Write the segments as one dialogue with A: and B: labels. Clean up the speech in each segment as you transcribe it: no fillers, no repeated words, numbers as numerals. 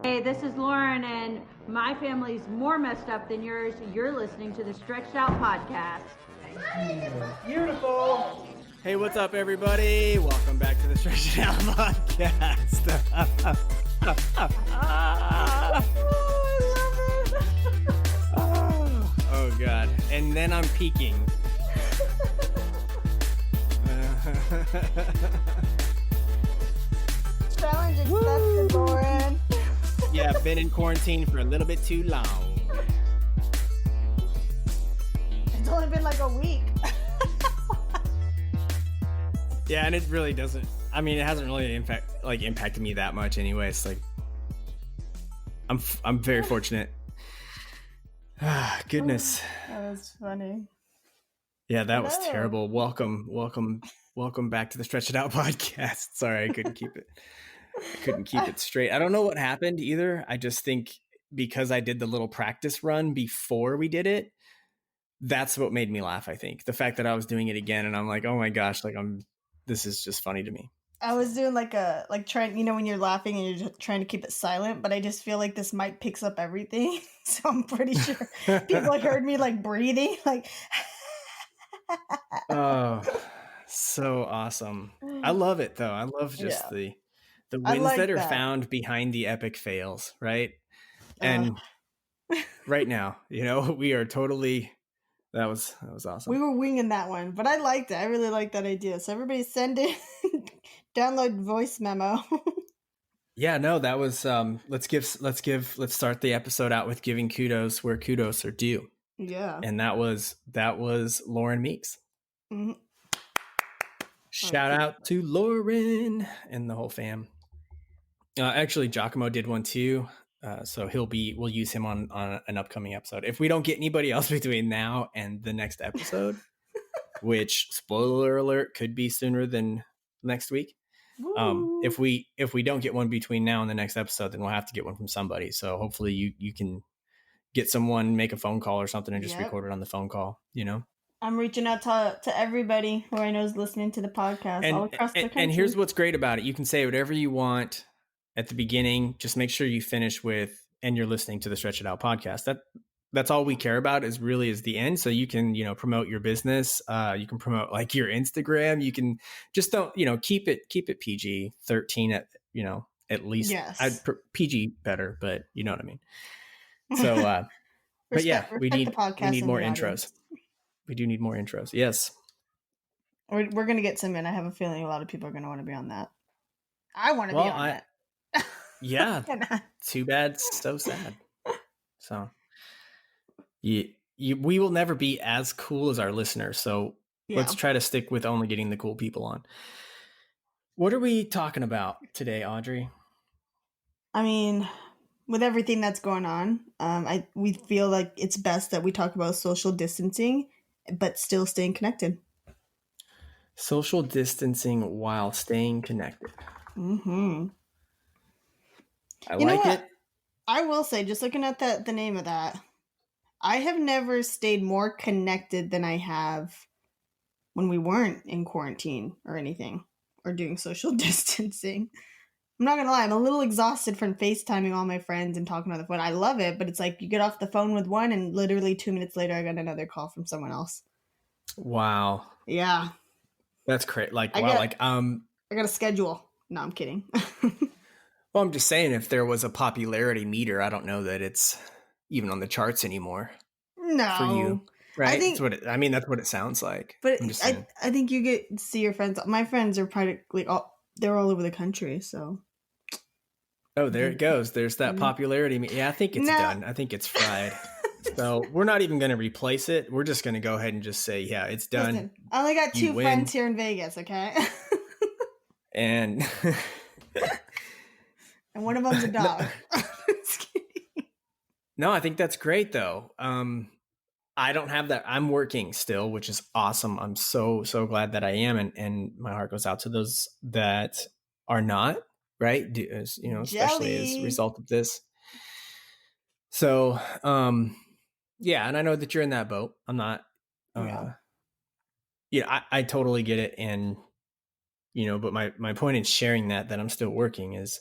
A: Hey, this is Lauren, and my family's more messed up than yours. You're listening to the Stretched Out Podcast.
B: Beautiful. Hey, what's up, everybody? Welcome back to the Stretched Out Podcast. Oh, God. And then I'm peeking.
C: Challenge accepted, Lauren.
B: Yeah, I've been in quarantine for a little bit too long.
C: It's only been like a week.
B: Yeah, and it really doesn't. I mean, it hasn't really impacted me that much, anyway. It's like I'm very fortunate. Goodness.
C: That was funny.
B: Yeah, that was terrible. Welcome back to the Stretch It Out Podcast. Sorry, I couldn't keep it straight. I don't know what happened either. I just think because I did the little practice run before we did it, that's what made me laugh. I think the fact that I was doing it again and I'm like, oh my gosh, this is just funny to me.
C: I was doing trying, when you're laughing and you're trying to keep it silent, but I just feel like this mic picks up everything. So I'm pretty sure people heard me breathing,
B: Oh, so awesome. I love it though. I love just the wins that are found behind the epic fails, right? And right now, we are totally, that was awesome.
C: We were winging that one, but I liked it. I really like that idea. So everybody send it, download voice memo.
B: Yeah, no, that was, let's start the episode out with giving kudos where kudos are due.
C: Yeah.
B: And that was Lauren Meeks. Mm-hmm. Shout out to Lauren and the whole fam. Actually, Giacomo did one too. So we'll use him on an upcoming episode. If we don't get anybody else between now and the next episode, which, spoiler alert, could be sooner than next week. If we don't get one between now and the next episode, then we'll have to get one from somebody. So hopefully you can get someone, make a phone call or something and just record it on the phone call,
C: I'm reaching out to everybody who I know is listening to the podcast all across the country.
B: And here's what's great about it. You can say whatever you want at the beginning. Just make sure you finish with, and you're listening to the Stretch It Out Podcast. That's all we care about is the end. So you can, promote your business. You can promote your Instagram. You can just don't, keep it PG 13 at least.
C: Yes.
B: PG better, but you know what I mean? So, but yeah, we need more intros. We do need more intros. Yes.
C: We're going to get some in. I have a feeling a lot of people are going to want to be on that. I want to be on that.
B: Yeah. Too bad. So sad. So we will never be as cool as our listeners. So let's try to stick with only getting the cool people on. What are we talking about today, Audrey?
C: I mean, with everything that's going on, we feel like it's best that we talk about social distancing, but still staying connected.
B: Social distancing while staying connected.
C: Mm-hmm.
B: I like it.
C: I will say, just looking at the name of that, I have never stayed more connected than I have when we weren't in quarantine or anything or doing social distancing. I'm not going to lie. I'm a little exhausted from FaceTiming all my friends and talking on the phone. I love it, but it's you get off the phone with one and literally 2 minutes later, I got another call from someone else.
B: Wow.
C: Yeah.
B: That's great. I
C: got a schedule. No, I'm kidding.
B: Well, I'm just saying, if there was a popularity meter, I don't know that it's even on the charts anymore.
C: No.
B: For you. Right? That's what it sounds like.
C: But I think you get to see your friends. My friends are practically they're all over the country, so.
B: Oh, there it goes. There's that popularity. Yeah, I think it's done. I think it's fried. So we're not even going to replace it. We're just going to go ahead and just say, yeah, it's done. Listen,
C: I only got two friends here in Vegas, okay?
B: And
C: and one of them's a dog.
B: No, I think that's great, though. I don't have that. I'm working still, which is awesome. I'm so glad that I am. And my heart goes out to those that are not, right? Especially as a result of this. So, yeah. And I know that you're in that boat. I'm not, I totally get it. And, but my point in sharing that I'm still working is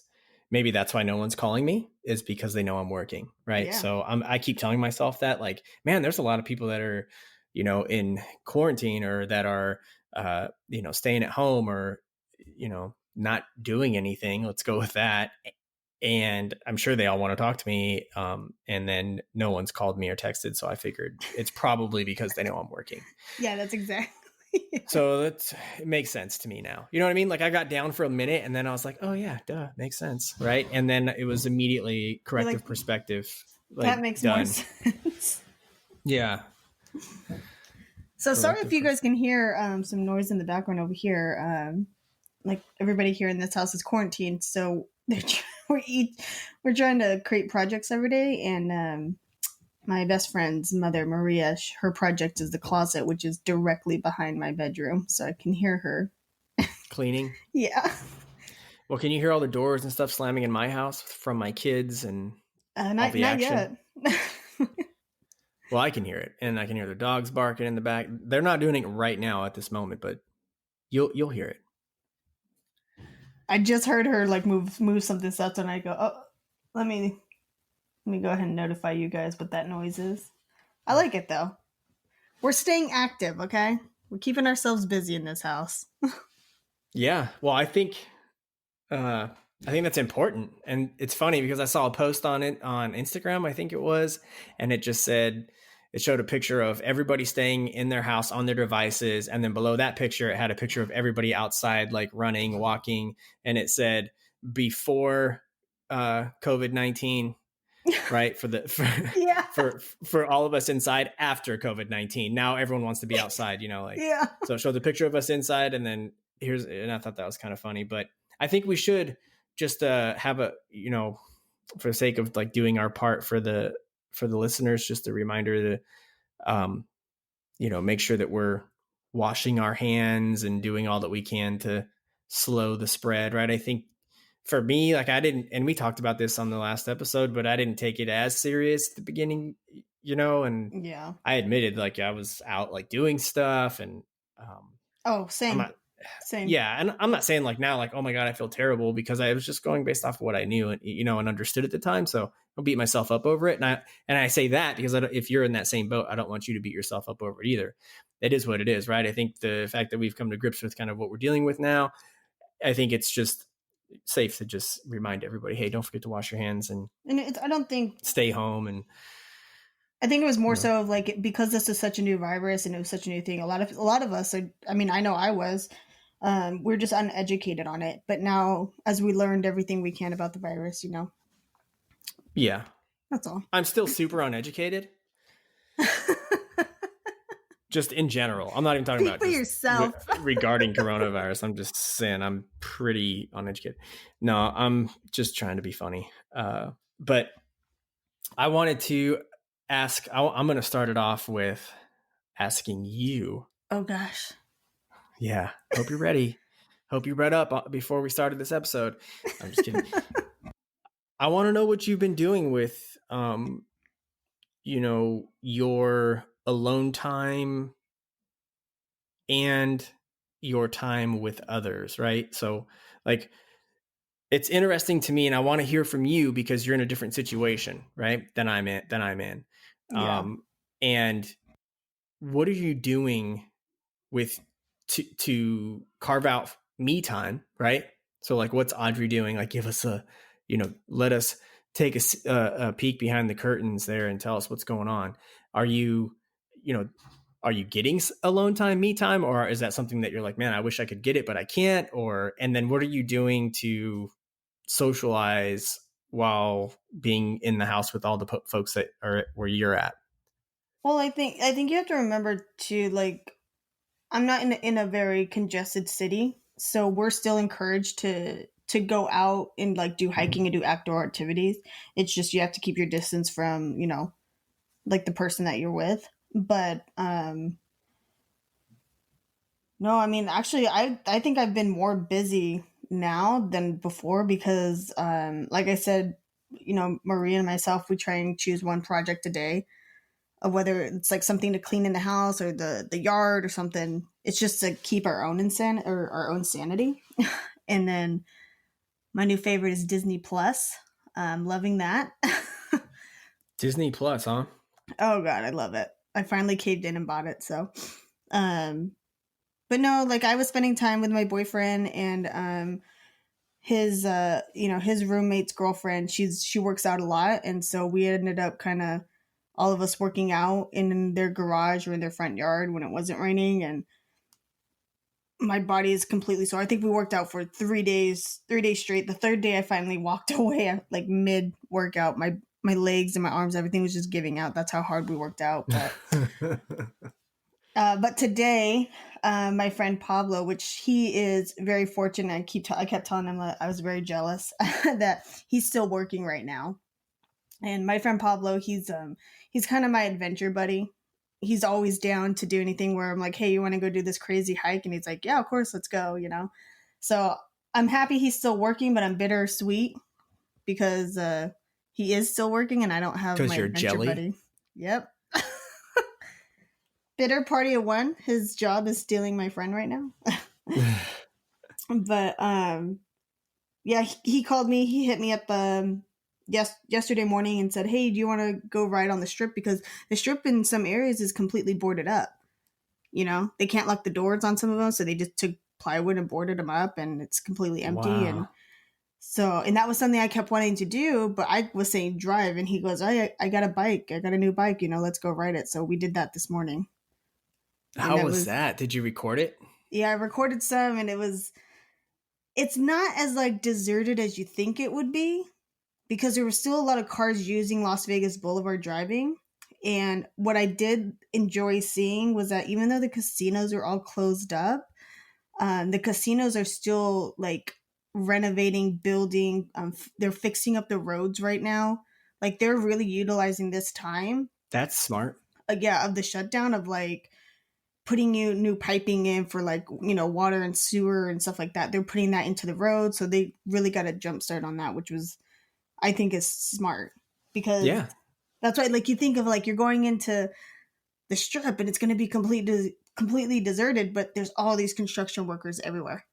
B: maybe that's why no one's calling me, is because they know I'm working. Right.
C: Yeah.
B: So I keep telling myself that, like, man, there's a lot of people that are, in quarantine, or that are, staying at home, or, not doing anything. Let's go with that. And I'm sure they all want to talk to me. And then no one's called me or texted. So I figured it's probably because they know I'm working.
C: Yeah, that's exactly.
B: So it makes sense to me now. You know what I mean? Like, I got down for a minute and then I was like, oh yeah, duh, makes sense. Right. And then it was immediately corrective perspective. Like,
C: that makes
B: done.
C: more sense.
B: Yeah.
C: So sorry if you guys can hear some noise in the background over here. Like, everybody here in this house is quarantined, so we're trying to create projects every day. And my best friend's mother, Maria, her project is the closet, which is directly behind my bedroom, so I can hear her
B: cleaning.
C: Yeah.
B: Well, can you hear all the doors and stuff slamming in my house from my kids and all the action?
C: Not yet.
B: Well, I can hear it, and I can hear the dogs barking in the back. They're not doing it right now at this moment, but you'll hear it.
C: I just heard her like move something else, and I go, oh, let me go ahead and notify you guys what that noise is. I like it though. We're staying active, okay? We're keeping ourselves busy in this house.
B: Yeah. Well, I think that's important. And it's funny because I saw a post on it on Instagram, I think it was, and it just said, it showed a picture of everybody staying in their house on their devices. And then below that picture, it had a picture of everybody outside, like running, walking. And it said, before COVID-19, right? For all of us inside, after COVID-19. Now everyone wants to be outside,
C: Yeah.
B: So it showed the picture of us inside, and then and I thought that was kind of funny, but I think we should just have a, for the sake of like doing our part for the listeners, just a reminder to, make sure that we're washing our hands and doing all that we can to slow the spread. Right. I think for me, like, I didn't, and we talked about this on the last episode, but I didn't take it as serious at the beginning, and
C: yeah,
B: I admitted, like, I was out like doing stuff, and,
C: same.
B: Yeah. And I'm not saying like now, like, oh my God, I feel terrible, because I was just going based off of what I knew and, and understood at the time. So I'll beat myself up over it. And I say that because if you're in that same boat, I don't want you to beat yourself up over it either. It is what it is. Right. I think the fact that we've come to grips with kind of what we're dealing with now, I think it's just safe to just remind everybody, hey, don't forget to wash your hands, and
C: I don't think
B: stay home. And
C: I think it was more so of like, because this is such a new virus and it was such a new thing. A lot of us are, I mean, I know I was, we're just uneducated on it. But now, as we learned everything we can about the virus,
B: Yeah.
C: That's all.
B: I'm still super uneducated. Just in general. I'm not even talking about
C: yourself
B: regarding coronavirus. I'm just saying I'm pretty uneducated. No, I'm just trying to be funny. But I wanted to ask, I'm going to start it off with asking you.
C: Oh, gosh.
B: Yeah. Hope you're ready. Hope you read up before we started this episode. I'm just kidding. I want to know what you've been doing with, your alone time and your time with others, right? So, like, it's interesting to me, and I want to hear from you because you're in a different situation, right? Than I'm in.
C: Yeah.
B: And what are you doing to carve out me time, right? So, like, what's Audrey doing? Like, give us let us take a peek behind the curtains there and tell us what's going on. Are you getting alone time, me time, or is that something that you're like, man, I wish I could get it, but I can't? And then what are you doing to socialize while being in the house with all the folks that are where you're at?
C: Well, I think you have to remember to, like, I'm not in a very congested city, so we're still encouraged to go out and like do hiking and do outdoor activities. It's just you have to keep your distance from, like the person that you're with. But no, I mean, actually, I think I've been more busy now than before because, like I said, Maria and myself, we try and choose one project a day, of whether it's like something to clean in the house or the yard or something. It's just to keep our own sanity. And then My new favorite is Disney Plus. I'm loving that.
B: Disney Plus, huh?
C: Oh God, I love it. I finally caved in and bought it. So, but no, like I was spending time with my boyfriend and his his roommate's girlfriend. She works out a lot, and so we ended up kind of all of us working out in their garage or in their front yard when it wasn't raining, and my body is completely sore. I think we worked out for 3 days straight. The third day I finally walked away like mid workout. My legs and my arms, everything was just giving out. That's how hard we worked out. But today, my friend Pablo, which he is very fortunate. I kept telling him that I was very jealous that he's still working right now. And my friend Pablo, he's kind of my adventure buddy. He's always down to do anything where I'm like, hey, you want to go do this crazy hike? And he's like, yeah, of course, let's go, So I'm happy he's still working, but I'm bittersweet because he is still working and I don't have my adventure
B: jelly?
C: buddy. Yep. Bitter party of one. His job is stealing my friend right now. But yeah, he called me. He hit me up yesterday morning and said, hey, do you want to go ride on the strip? Because the strip in some areas is completely boarded up. They can't lock the doors on some of them, so they just took plywood and boarded them up, and it's completely empty.
B: Wow.
C: And that was something I kept wanting to do, but I was saying drive, and he goes, I got a bike. I got a new bike, let's go ride it. So we did that this morning.
B: How was that? Did you record it?
C: Yeah, I recorded some, and it's not as like deserted as you think it would be, because there were still a lot of cars using Las Vegas Boulevard driving. And what I did enjoy seeing was that even though the casinos are all closed up, the casinos are still like renovating, building. They're fixing up the roads right now. Like they're really utilizing this time.
B: That's smart.
C: Of the shutdown, of like putting new piping in for like, water and sewer and stuff like that. They're putting that into the road. So they really got a jump start on that, which was, I think, is smart, because that's why, like, you think of like you're going into the strip and it's going to be completely deserted, but there's all these construction workers everywhere.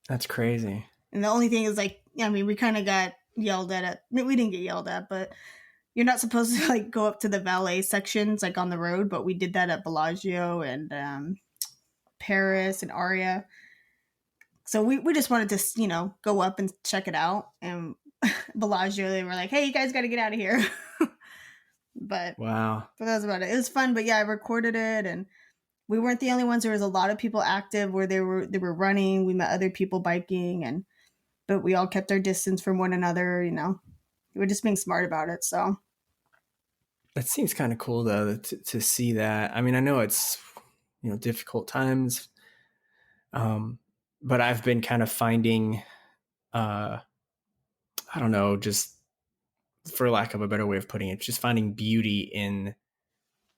B: That's crazy.
C: And the only thing is, like, we kind of got yelled at. We didn't get yelled at, but you're not supposed to like go up to the valet sections like on the road, but we did that at Bellagio and Paris and Aria. So we just wanted to, go up and check it out. And Bellagio, they were like, hey, you guys got to get out of here. But
B: wow.
C: But that was about it. It was fun, but yeah, I recorded it, and we weren't the only ones. There was a lot of people active where they were running. We met other people biking, but we all kept our distance from one another. We were just being smart about it. So
B: that seems kind of cool, though, to see that. I mean, I know it's difficult times, but I've been kind of finding, I don't know, just for lack of a better way of putting it, just finding beauty in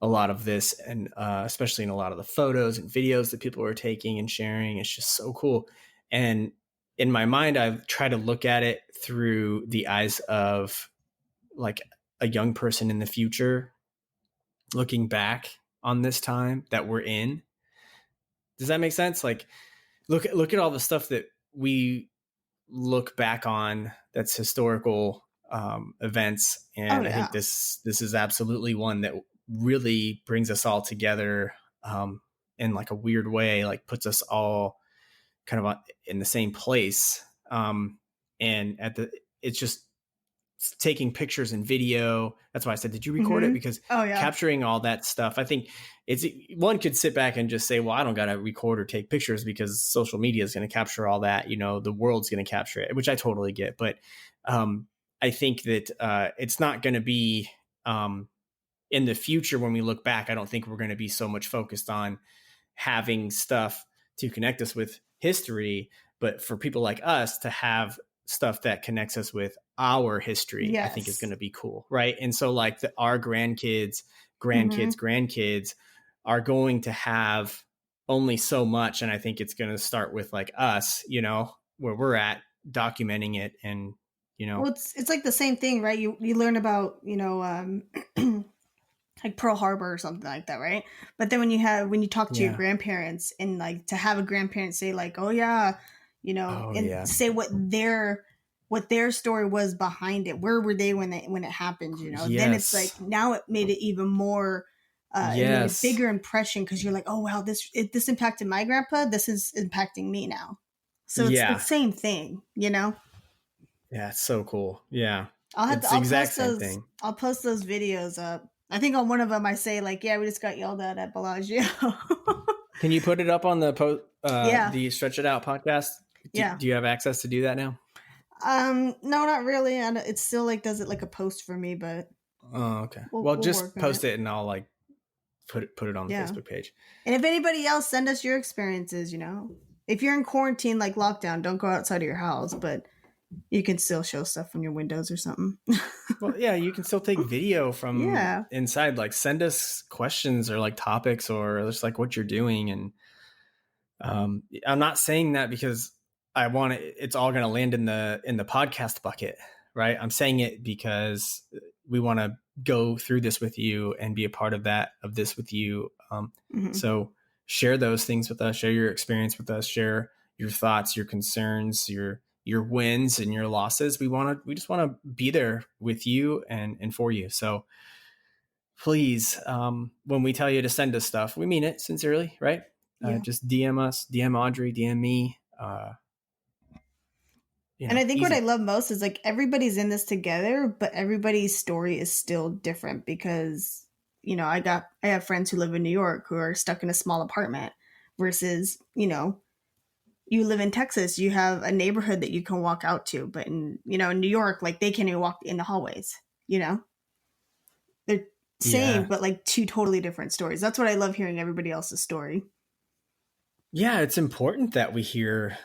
B: a lot of this, and especially in a lot of the photos and videos that people are taking and sharing. It's just so cool. And in my mind, I try to look at it through the eyes of like a young person in the future, looking back on this time that we're in. Does that make sense? Like, look at all the stuff that we look back on that's historical events, and I think this is absolutely one that really brings us all together in like a weird way, like puts us all kind of in the same place, and it's just taking pictures and video. That's why I said, did you record it? Because capturing all that stuff, I think one could sit back and just say, well, I don't got to record or take pictures because social media is going to capture all that, the world's going to capture it, which I totally get. But I think that it's not going to be in the future when we look back. I don't think we're going to be so much focused on having stuff to connect us with history, but for people like us to have stuff that connects us with our history, I think is going to be cool. Right. And so like our grandkids are going to have only so much. And I think it's going to start with like us, where we're at, documenting it. And
C: well, it's like the same thing, right? You learn about like Pearl Harbor or something like that, right? But then when you talk to your grandparents, and like to have a grandparent say like, oh yeah, say what their what their story was behind it. Where were they when it happened? You know, then it's like now it made it even more. It made a bigger impression because you're like, oh wow, this impacted my grandpa. This is impacting me now. So it's the same thing, you know.
B: Yeah, it's so cool. Yeah,
C: I'll post those videos up. I think on one of them I say like, yeah, we just got yelled at Bellagio.
B: Can you put it up on the the Stretch It Out podcast? Do you have access to do that now?
C: No, not really. It still like does it like a post for me, but
B: okay. We'll just post it and I'll like put it on the Facebook page.
C: And if anybody else, send us your experiences. You know, if you're in quarantine like lockdown, don't go outside of your house, but you can still show stuff from your windows or something.
B: Well, yeah, you can still take video from inside. Like, send us questions or like topics or just like what you're doing. And I'm not saying that because I want it's all going to land in the podcast bucket, right? I'm saying it because we want to go through this with you and be a part of this with you. So share those things with us. Share your experience with us. Share your thoughts, your concerns, your wins and your losses. We just want to be there with you and for you. So please, when we tell you to send us stuff, we mean it sincerely, right? Just DM us, DM Audrey, DM me.
C: And I think what I love most is like everybody's in this together, but everybody's story is still different because, you know, I have friends who live in New York who are stuck in a small apartment versus, you know, you live in Texas, you have a neighborhood that you can walk out to, but in New York, like they can't even walk in the hallways, you know? They're same, but like two totally different stories. That's what I love, hearing everybody else's story.
B: Yeah, it's important that we hear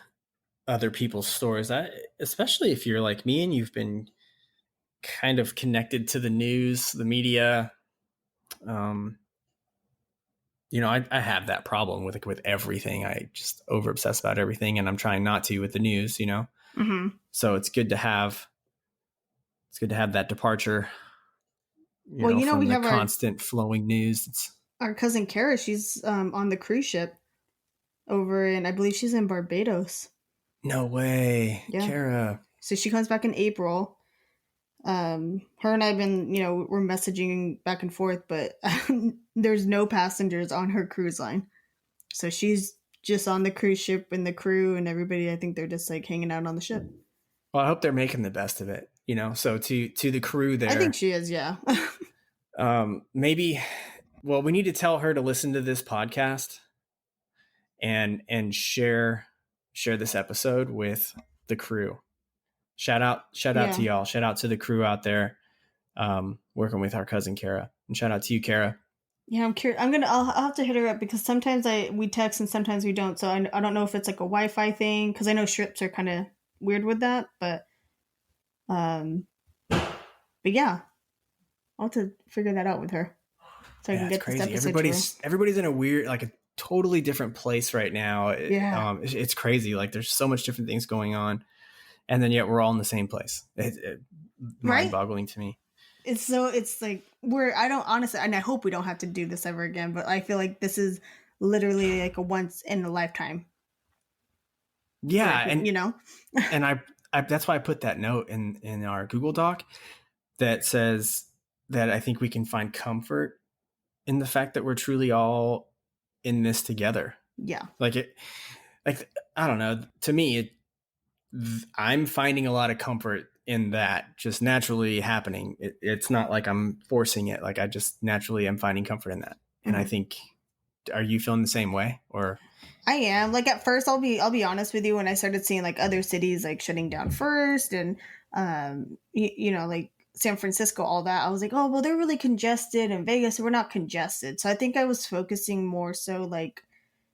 B: other people's stories, especially if you're like me and you've been kind of connected to the news, the media. You know, I have that problem with everything. I just over obsess about everything, and I'm trying not to with the news, you know? So it's good to have that departure. You know, we have constant flowing news.
C: Our cousin Kara, she's on the cruise ship over in, I believe she's in Barbados.
B: No way. Yeah. Kara.
C: So she comes back in April. Her and I've been, you know, we're messaging back and forth, but there's no passengers on her cruise line. So she's just on the cruise ship and the crew and everybody. I think they're just like hanging out on the ship.
B: Well, I hope they're making the best of it, you know? So to the crew there.
C: I think she is. Yeah.
B: Maybe, well, we need to tell her to listen to this podcast and share this episode with the crew. Shout out to y'all. Shout out to the crew out there working with our cousin Kara. And shout out to you, Kara.
C: Yeah, I'm curious. I'll have to hit her up because sometimes we text and sometimes we don't. So I don't know if it's like a Wi-Fi thing because I know ships are kind of weird with that. But yeah, I'll have to figure that out with her so I can get
B: crazy. This episode. Everybody's in a weird, like a totally different place right now. It's crazy. Like there's so much different things going on. And then yet we're all in the same place. It's mind-boggling to me.
C: It's like I don't honestly, and I hope we don't have to do this ever again, but I feel like this is literally like a once in a lifetime.
B: Yeah.
C: And you know,
B: and I that's why I put that note in our Google Doc that says that I think we can find comfort in the fact that we're truly all in this together.
C: Yeah.
B: I don't know. To me, I'm finding a lot of comfort in that just naturally happening. It's not like I'm forcing it. Like I just naturally am finding comfort in that. And I think, are you feeling the same way? Or
C: I am. Like at first, I'll be honest with you. When I started seeing like other cities like shutting down first, and you know, like San Francisco, all that, I was like, oh well, they're really congested. In Vegas, we're not congested. So I think I was focusing more so like.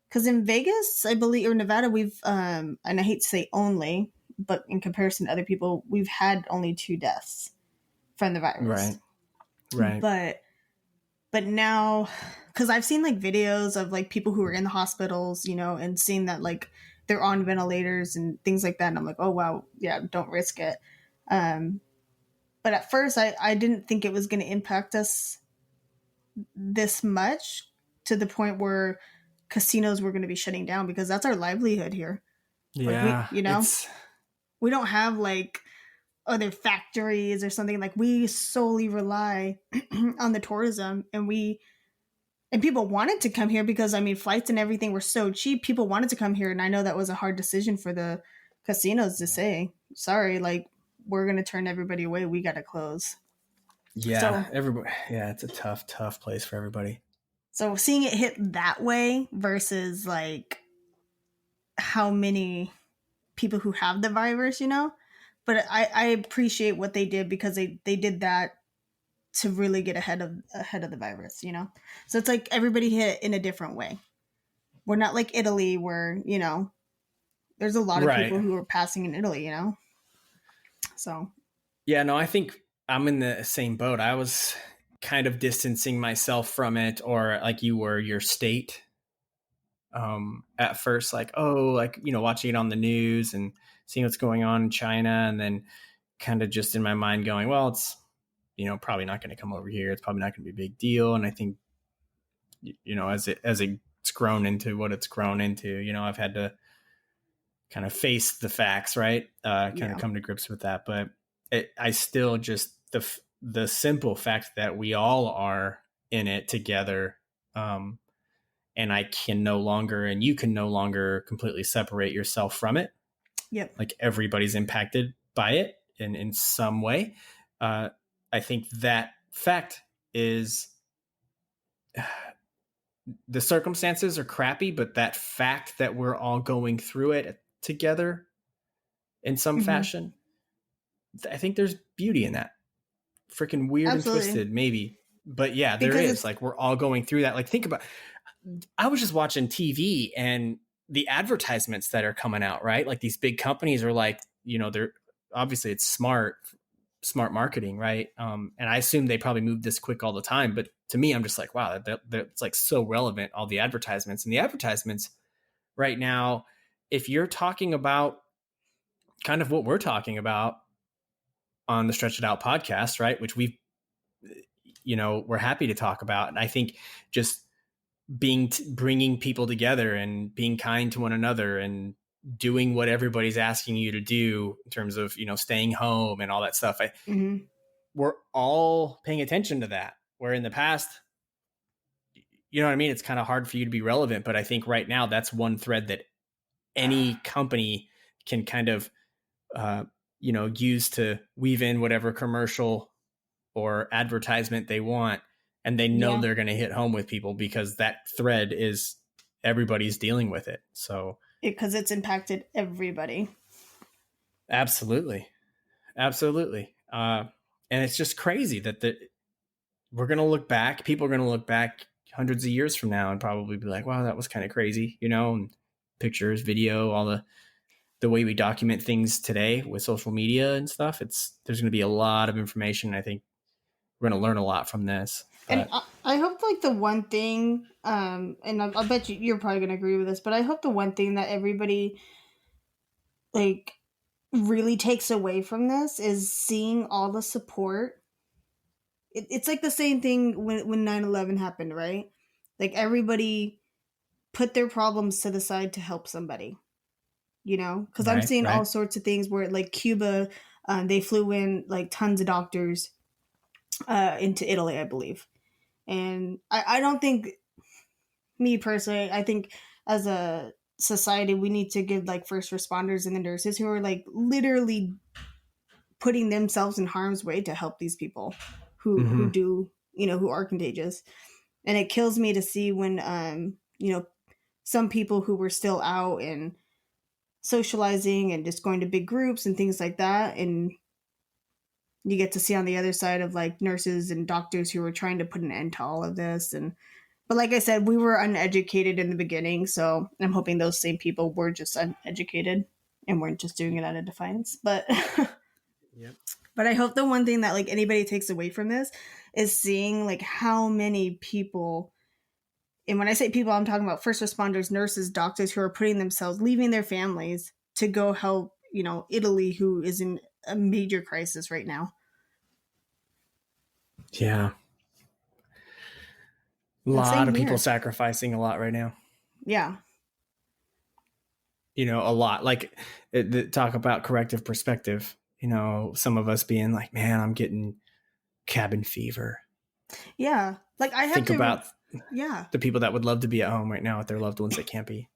C: Because in Vegas, I believe, or Nevada, we've, and I hate to say only, but in comparison to other people, we've had only 2 deaths from the virus.
B: Right.
C: But now, because I've seen like videos of like people who are in the hospitals, you know, and seeing that like they're on ventilators and things like that. And I'm like, oh, wow, yeah, don't risk it. But at first, I didn't think it was going to impact us this much to the point where casinos were going to be shutting down because that's our livelihood here.
B: Yeah.
C: Like we don't have like other factories or something. Like, we solely rely on the tourism, and people wanted to come here because, I mean, flights and everything were so cheap. People wanted to come here, and I know that was a hard decision for the casinos to say, sorry, like, we're going to turn everybody away. We got to close.
B: Yeah, everybody. Yeah, it's a tough place for everybody.
C: So seeing it hit that way versus like how many people who have the virus, but I appreciate what they did, because they did that to really get ahead of the virus, So it's like everybody hit in a different way. We're not like Italy where, there's a lot of people who are passing in Italy, So. Yeah,
B: no, I think I'm in the same boat. I was kind of distancing myself from it, or like you were, your state. At first, like, watching it on the news and seeing what's going on in China, and then kind of just in my mind going, well, it's, probably not going to come over here. It's probably not going to be a big deal. And I think, as it's grown into what it's grown into, I've had to kind of face the facts, right? Kind of come to grips with that. But I still just, the simple fact that we all are in it together, and I can no longer, and you can no longer completely separate yourself from it.
C: Yep.
B: Like, everybody's impacted by it in some way. I think that fact is, the circumstances are crappy, but that fact that we're all going through it together in some fashion, I think there's beauty in that. Freaking weird and twisted, maybe. But yeah, there is. Like, we're all going through that. Like, think about, I was just watching TV and the advertisements that are coming out, right? Like, these big companies are like, they're obviously, it's smart marketing, right? And I assume they probably move this quick all the time. But to me, I'm just like, wow, that's like so relevant, all the advertisements. And the advertisements right now, if you're talking about kind of what we're talking about on the Stretch It Out podcast, right? Which we're happy to talk about. And I think just bringing people together and being kind to one another and doing what everybody's asking you to do in terms of, staying home and all that stuff. We're all paying attention to that, where in the past, you know what I mean? It's kind of hard for you to be relevant, but I think right now that's one thread that any company can kind of, use to weave in whatever commercial or advertisement they want. And they know they're going to hit home with people, because that thread is, everybody's dealing with it. So,
C: because it's impacted everybody.
B: Absolutely. And it's just crazy that we're going to look back. People are going to look back hundreds of years from now and probably be like, wow, that was kind of crazy, and pictures, video, all the way we document things today with social media and stuff. There's going to be a lot of information. I think we're going to learn a lot from this.
C: And I hope, like, the one thing, and I'll bet you're probably going to agree with this, but I hope the one thing that everybody, like, really takes away from this is seeing all the support. It's like the same thing when 9/11 happened, right? Like, everybody put their problems to the side to help somebody, because I'm seeing all sorts of things where, like, Cuba, they flew in, like, tons of doctors into Italy, I believe. And I don't think, me personally, I think as a society, we need to give, like, first responders and the nurses who are, like, literally putting themselves in harm's way to help these people who do, who are contagious. And it kills me to see when, some people who were still out and socializing and just going to big groups and things like that, and you get to see on the other side of, like, nurses and doctors who were trying to put an end to all of this. But like I said, we were uneducated in the beginning, so I'm hoping those same people were just uneducated and weren't just doing it out of defiance. But But I hope the one thing that, like, anybody takes away from this is seeing, like, how many people, and when I say people, I'm talking about first responders, nurses, doctors, who are putting themselves, leaving their families to go help, Italy, who is in a major crisis right now.
B: Yeah. A lot of people sacrificing a lot right now.
C: Yeah.
B: A lot. Like, talk about corrective perspective. some of us being like, man, I'm getting cabin fever.
C: Yeah. Like I have
B: Think
C: to
B: about
C: yeah.
B: the people that would love to be at home right now with their loved ones that can't be.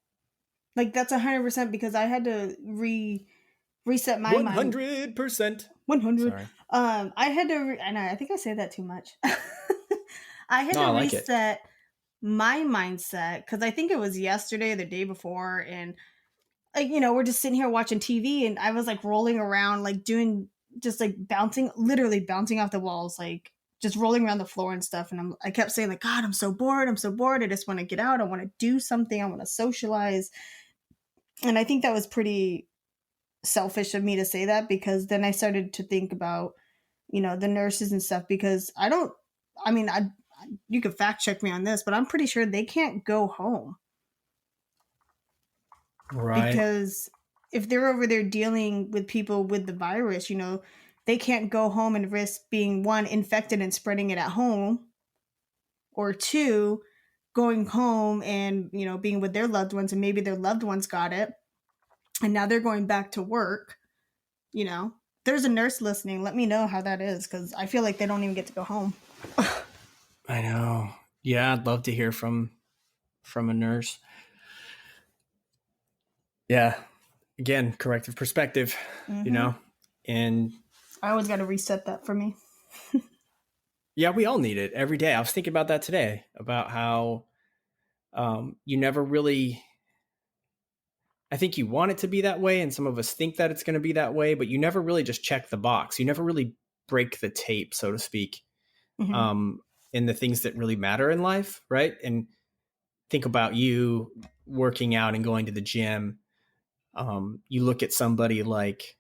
C: Like that's 100% because I had to reset my mind.
B: 100%.
C: 100.
B: Sorry.
C: I had to and I think I say that too much. I had to
B: like
C: reset my mindset because I think it was yesterday or the day before, and like we're just sitting here watching TV, and I was like rolling around, like doing just like literally bouncing off the walls, like just rolling around the floor and stuff. And I kept saying like, God, I'm so bored. I just want to get out. I want to do something. I want to socialize. And I think that was pretty selfish of me to say that, because then I started to think about, the nurses and stuff, because you could fact check me on this, but I'm pretty sure they can't go home.
B: Right.
C: Because if they're over there dealing with people with the virus, they can't go home and risk being, one, infected and spreading it at home, or two, going home and, being with their loved ones, and maybe their loved ones got it and now they're going back to work. There's a nurse listening. Let me know how that is, because I feel like they don't even get to go home.
B: I know. Yeah, I'd love to hear from a nurse. Yeah. Again, corrective perspective, and
C: I always got to reset that for me.
B: Yeah, we all need it every day. I was thinking about that today, about how you never really, I think you want it to be that way, and some of us think that it's going to be that way, but you never really just check the box. You never really break the tape, so to speak, in the things that really matter in life, right? And think about you working out and going to the gym. You look at somebody like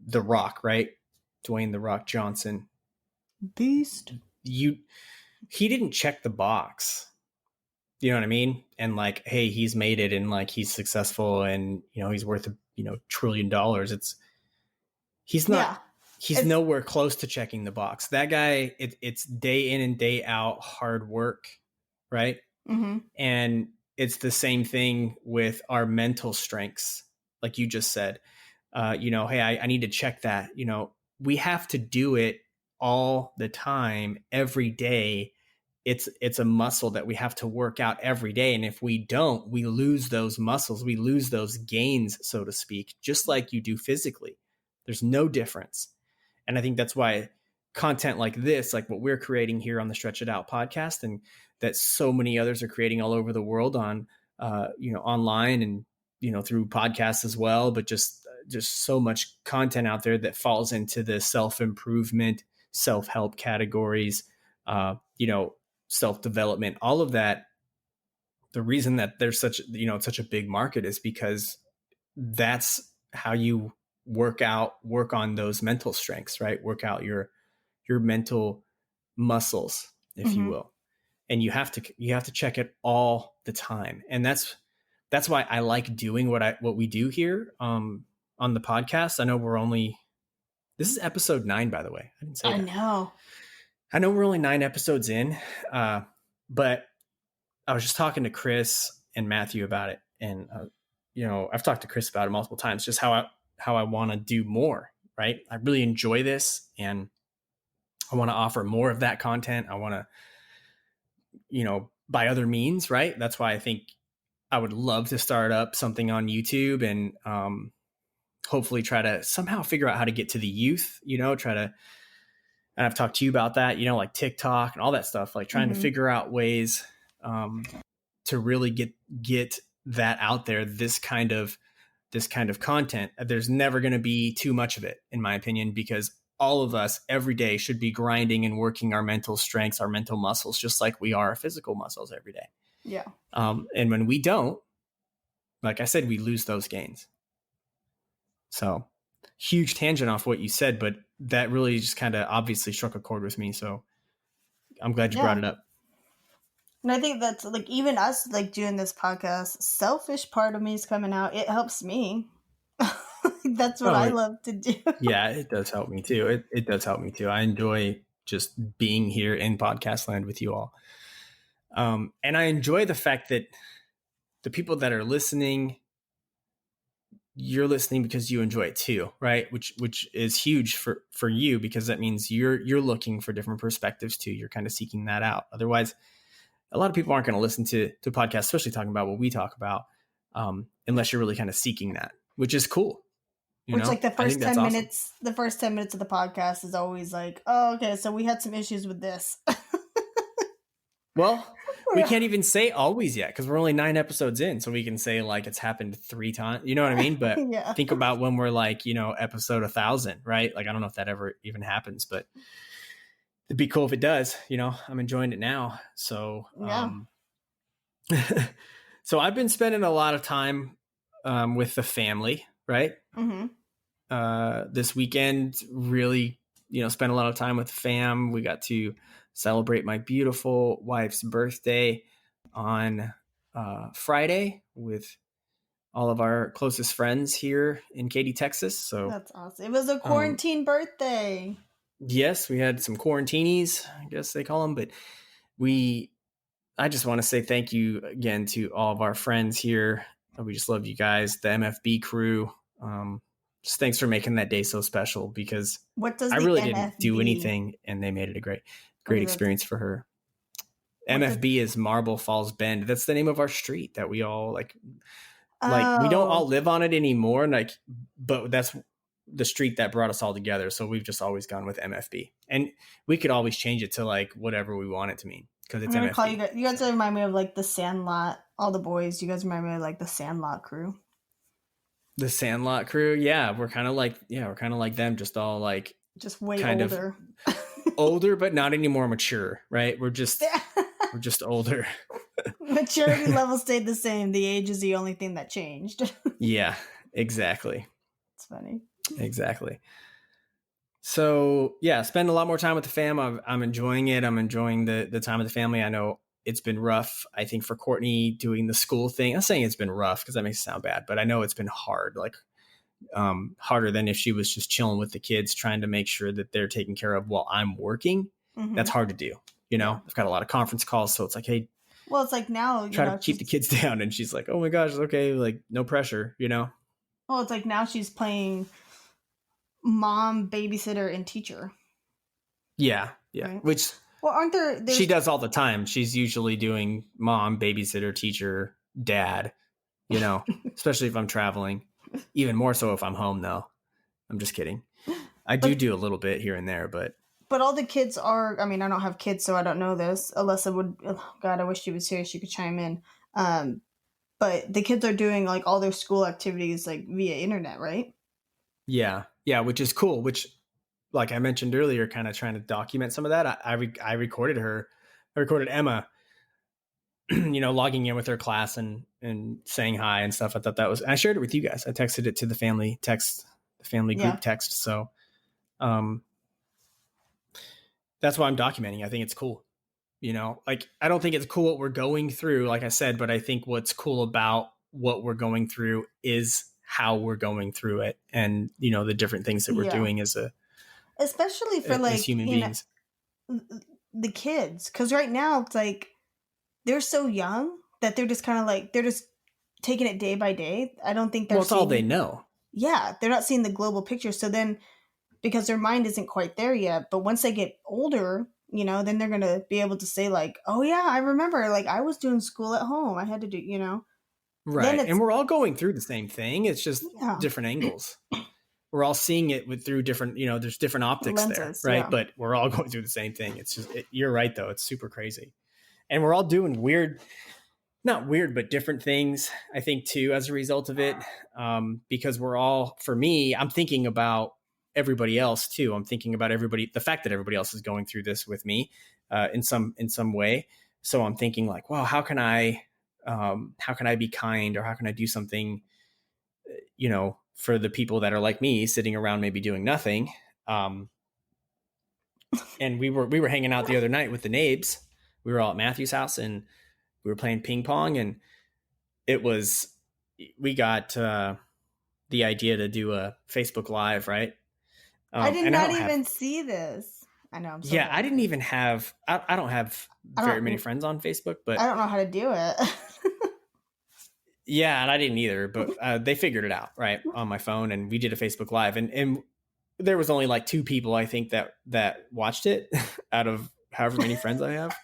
B: The Rock, right? Dwayne "The Rock" Johnson.
C: Beast.
B: He didn't check the box. You know what I mean? And like, hey, he's made it, and like he's successful, and he's worth $1 trillion. He's nowhere close to checking the box. That guy, it's day in and day out hard work, right?
C: Mm-hmm.
B: And it's the same thing with our mental strengths, like you just said. Hey, I need to check that. We have to do it all the time, every day. It's a muscle that we have to work out every day. And if we don't, we lose those muscles. We lose those gains, so to speak, just like you do physically. There's no difference. And I think that's why content like this, like what we're creating here on the Stretch It Out podcast, and that so many others are creating all over the world on, online and, through podcasts as well, but just so much content out there that falls into the self-improvement, self-help categories, self-development, all of that. The reason that there's such a big market is because that's how you work on those mental strengths, right? Work out your mental muscles, if you will. And you have to check it all the time. And that's why I like doing what we do here on the podcast. I know this is episode 9, by the way. I didn't say that. I know we're only 9 episodes in, but I was just talking to Chris and Matthew about it. And, I've talked to Chris about it multiple times, just how I want to do more, right? I really enjoy this, and I want to offer more of that content. I want to, by other means, right? That's why I think I would love to start up something on YouTube, and hopefully try to somehow figure out how to get to the youth, and I've talked to you about that, like TikTok and all that stuff, like trying to figure out ways to really get that out there, this kind of content. There's never going to be too much of it, in my opinion, because all of us every day should be grinding and working our mental strengths, our mental muscles, just like we are our physical muscles every day.
C: Yeah.
B: And when we don't, like I said, we lose those gains. So huge tangent off what you said, but that really just kind of obviously struck a chord with me. So I'm glad you brought it up.
C: And I think that's like, even us like doing this podcast, selfish part of me is coming out. It helps me. That's what I love to do.
B: Yeah, it does help me too. It does help me too. I enjoy just being here in Podcastland with you all. And I enjoy the fact that the people that are listening, you're listening because you enjoy it too, right? Which is huge for you, because that means you're looking for different perspectives too. You're kind of seeking that out. Otherwise, a lot of people aren't going to listen to podcasts, especially talking about what we talk about, unless you're really kind of seeking that, which is cool.
C: Like the first 10
B: awesome.
C: minutes, the first 10 minutes of the podcast is always like, oh, okay, so we had some issues with this.
B: Well, we can't even say always yet, because we're only 9 episodes in. So we can say like it's happened 3 times. You know what I mean? But think about when we're like, episode 1,000, right? Like, I don't know if that ever even happens, but it'd be cool if it does. I'm enjoying it now. So, so I've been spending a lot of time with the family, right? Mm-hmm. This weekend, really, spent a lot of time with the fam. We got to celebrate my beautiful wife's birthday on Friday with all of our closest friends here in Katy, Texas. So
C: that's awesome. It was a quarantine birthday.
B: Yes, we had some quarantinis, I guess they call them, but I just want to say thank you again to all of our friends here. We just love you guys, the MFB crew. Just thanks for making that day so special, because I really didn't do anything and they made it a great experience for her. MFB is Marble Falls Bend. That's the name of our street that we all like we don't all live on it anymore. But that's the street that brought us all together. So we've just always gone with MFB, and we could always change it to like whatever we want it to mean, because it's MFB.
C: Call you guys remind me of like the Sandlot, all the boys. You guys remind me of like the Sandlot crew.
B: The Sandlot crew. Yeah. We're kind of like them, just all like,
C: just way older.
B: Older, but not any more mature, right? We're just older.
C: Maturity level stayed the same. The age is the only thing that changed.
B: Yeah, exactly.
C: It's funny.
B: Exactly. So yeah, spend a lot more time with the fam. I'm enjoying it. I'm enjoying the time with the family. I know it's been rough, I think, for Courtney doing the school thing. I'm saying it's been rough because that makes it sound bad, but I know it's been hard, like harder than if she was just chilling with the kids, trying to make sure that they're taken care of while I'm working. Mm-hmm. That's hard to do. I've got a lot of conference calls. So it's like, hey,
C: well, it's like now,
B: try to keep the kids down. And she's like, oh my gosh, okay. Like no pressure,
C: Well, it's like now she's playing mom, babysitter, and teacher.
B: Yeah. Yeah. Right? Which,
C: well, aren't there?
B: She does all the time. She's usually doing mom, babysitter, teacher, dad, especially if I'm traveling. Even more so if I'm home, though. I'm just kidding. I do a little bit here and there, but
C: all the kids are. I mean, I don't have kids, so I don't know this. Alyssa would. Oh God, I wish she was here. She could chime in. But the kids are doing like all their school activities like via internet, right?
B: Yeah, which is cool. Which, like I mentioned earlier, kind of trying to document some of that. I recorded her. I recorded Emma. Logging in with her class and saying hi and stuff. I thought that was. I shared it with you guys. I texted it to the family group text. So, that's why I'm documenting. I think it's cool. Like I don't think it's cool what we're going through, like I said, but I think what's cool about what we're going through is how we're going through it, and the different things that we're doing
C: especially for like
B: human beings,
C: the kids, because right now it's like they're so young that they're just kind of like they're just taking it day by day. I don't think
B: it's all they know.
C: Yeah, they're not seeing the global picture. So then, because their mind isn't quite there yet, but once they get older, then they're gonna be able to say like, "Oh yeah, I remember. Like I was doing school at home. I had to do,
B: Right, and we're all going through the same thing. It's just different angles. We're all seeing it through different, there's different optics lenses, there, right? Yeah. But we're all going through the same thing. It's just, you're right though. It's super crazy, and we're all doing not weird, but different things. I think too as a result of it, because we're all. For me, I'm thinking about everybody else too. I'm thinking about the fact that everybody else is going through this with me, in some way. So I'm thinking like, wow, how can I be kind, or how can I do something, for the people that are like me, sitting around maybe doing nothing. And we were hanging out the other night with the Nabes. We were all at Matthew's house and we were playing ping pong, and we got the idea to do a Facebook Live, right?
C: I did not even see this. I know.
B: I didn't even have. I don't have very many friends on Facebook, but
C: I don't know how to do it.
B: Yeah, and I didn't either, but they figured it out right on my phone, and we did a Facebook Live, and there was only like 2 people I think that watched it out of however many friends I have.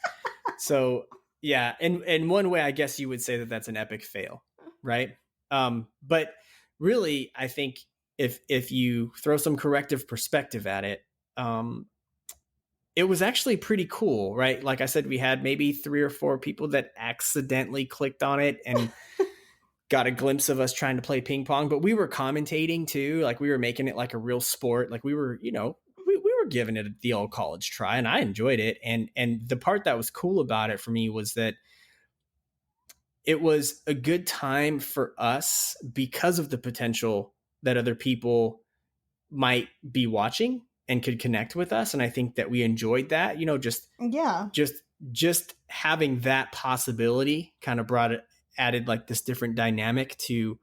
B: So yeah, and one way I guess you would say that that's an epic fail, right? But really, I think if you throw some corrective perspective at it, it was actually pretty cool, right? Like I said, we had maybe 3 or 4 people that accidentally clicked on it and got a glimpse of us trying to play ping pong, but we were commentating too. Like we were making it like a real sport. Like we were, we were giving it the old college try, and I enjoyed it. And the part that was cool about it for me was that it was a good time for us because of the potential that other people might be watching and could connect with us. And I think that we enjoyed that, just having that possibility kind of added like this different dynamic to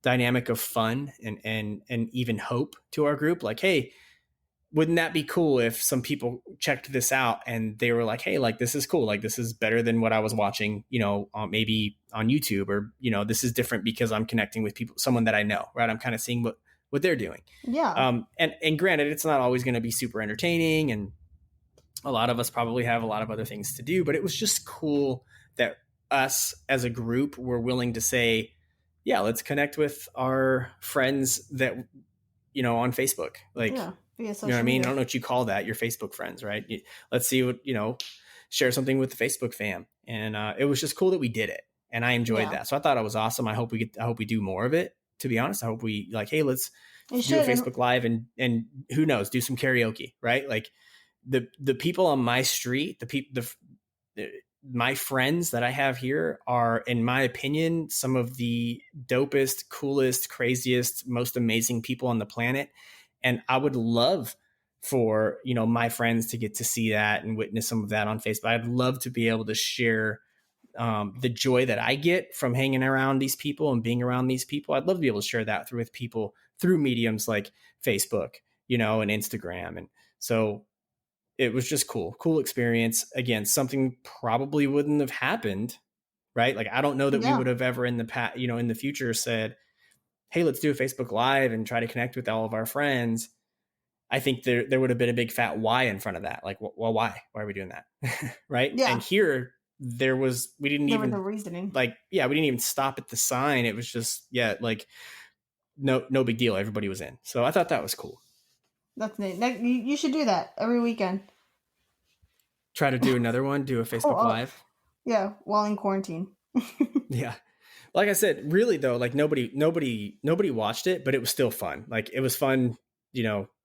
B: dynamic of fun and even hope to our group. Like, hey, wouldn't that be cool if some people checked this out and they were like, hey, like, this is cool. Like, this is better than what I was watching, maybe on YouTube, or, this is different because I'm connecting with people, someone that I know, right? I'm kind of seeing what they're doing.
C: Yeah.
B: And granted, it's not always going to be super entertaining, and a lot of us probably have a lot of other things to do, but it was just cool that us as a group were willing to say, yeah, let's connect with our friends that, on Facebook. Like, you know what I mean? I don't know what you call that, your Facebook friends, right? Let's see what, share something with the Facebook fam. And it was just cool that we did it. And I enjoyed that. So I thought it was awesome. I hope we do more of it, to be honest. I hope we like, hey, let's do a Facebook Live and who knows, do some karaoke, right? Like the people on my street, my friends that I have here are, in my opinion, some of the dopest, coolest, craziest, most amazing people on the planet. And I would love for, my friends to get to see that and witness some of that on Facebook. I'd love to be able to share the joy that I get from hanging around these people and being around these people. I'd love to be able to share that with people through mediums like Facebook, and Instagram. And so it was just cool experience. Again, something probably wouldn't have happened, right? Like, I don't know that we would have ever in the past, in the future said, hey, let's do a Facebook Live and try to connect with all of our friends. I think there would have been a big fat why in front of that. Like, well, why are we doing that? Right. Yeah. And here we didn't even
C: the reasoning.
B: Like, we didn't even stop at the sign. It was just, like no big deal. Everybody was in. So I thought that was cool.
C: That's neat. You should do that every weekend.
B: Try to do another one, do a Facebook Live. Yeah.
C: While in quarantine.
B: Yeah. Like I said, really though, like nobody watched it, but it was still fun. Like, it was fun,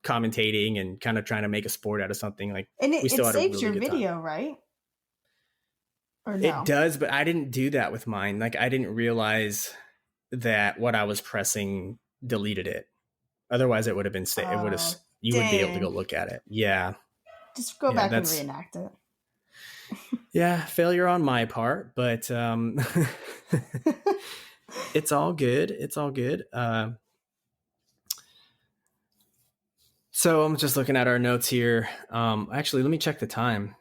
B: commentating and kind of trying to make a sport out of something. Like,
C: and it saves your video, right? Or no?
B: It does, but I didn't do that with mine. Like, I didn't realize that what I was pressing deleted it. Otherwise, it would have been saved. It would have. You would be able to go look at it. Yeah.
C: Just go back and reenact it.
B: Yeah, failure on my part, but it's all good. It's all good. So I'm just looking at our notes here. Actually, let me check the time.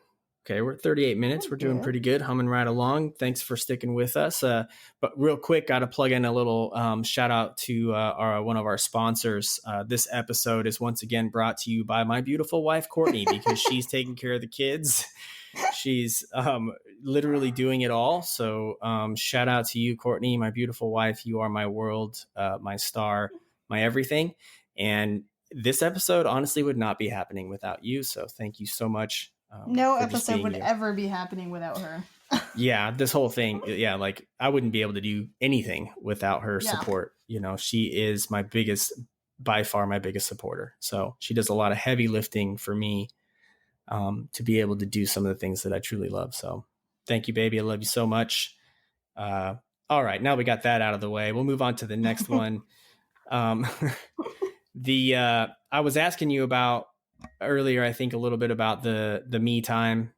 B: Okay, we're at 38 minutes. We're doing pretty good, humming right along. Thanks for sticking with us. But real quick, got to plug in a little shout out to one of our sponsors. This episode is once again brought to you by my beautiful wife, Courtney, because she's taking care of the kids. She's literally doing it all. So shout out to you, Courtney, my beautiful wife. You are my world, my star, my everything. And this episode honestly would not be happening without you. So thank you so much.
C: No episode would ever be happening without her.
B: Yeah, this whole thing. Yeah, like I wouldn't be able to do anything without her support. She is by far my biggest supporter. So she does a lot of heavy lifting for me to be able to do some of the things that I truly love. So thank you, baby. I love you so much. All right, now we got that out of the way. We'll move on to the next one. I was asking you about earlier, I think a little bit about the me time,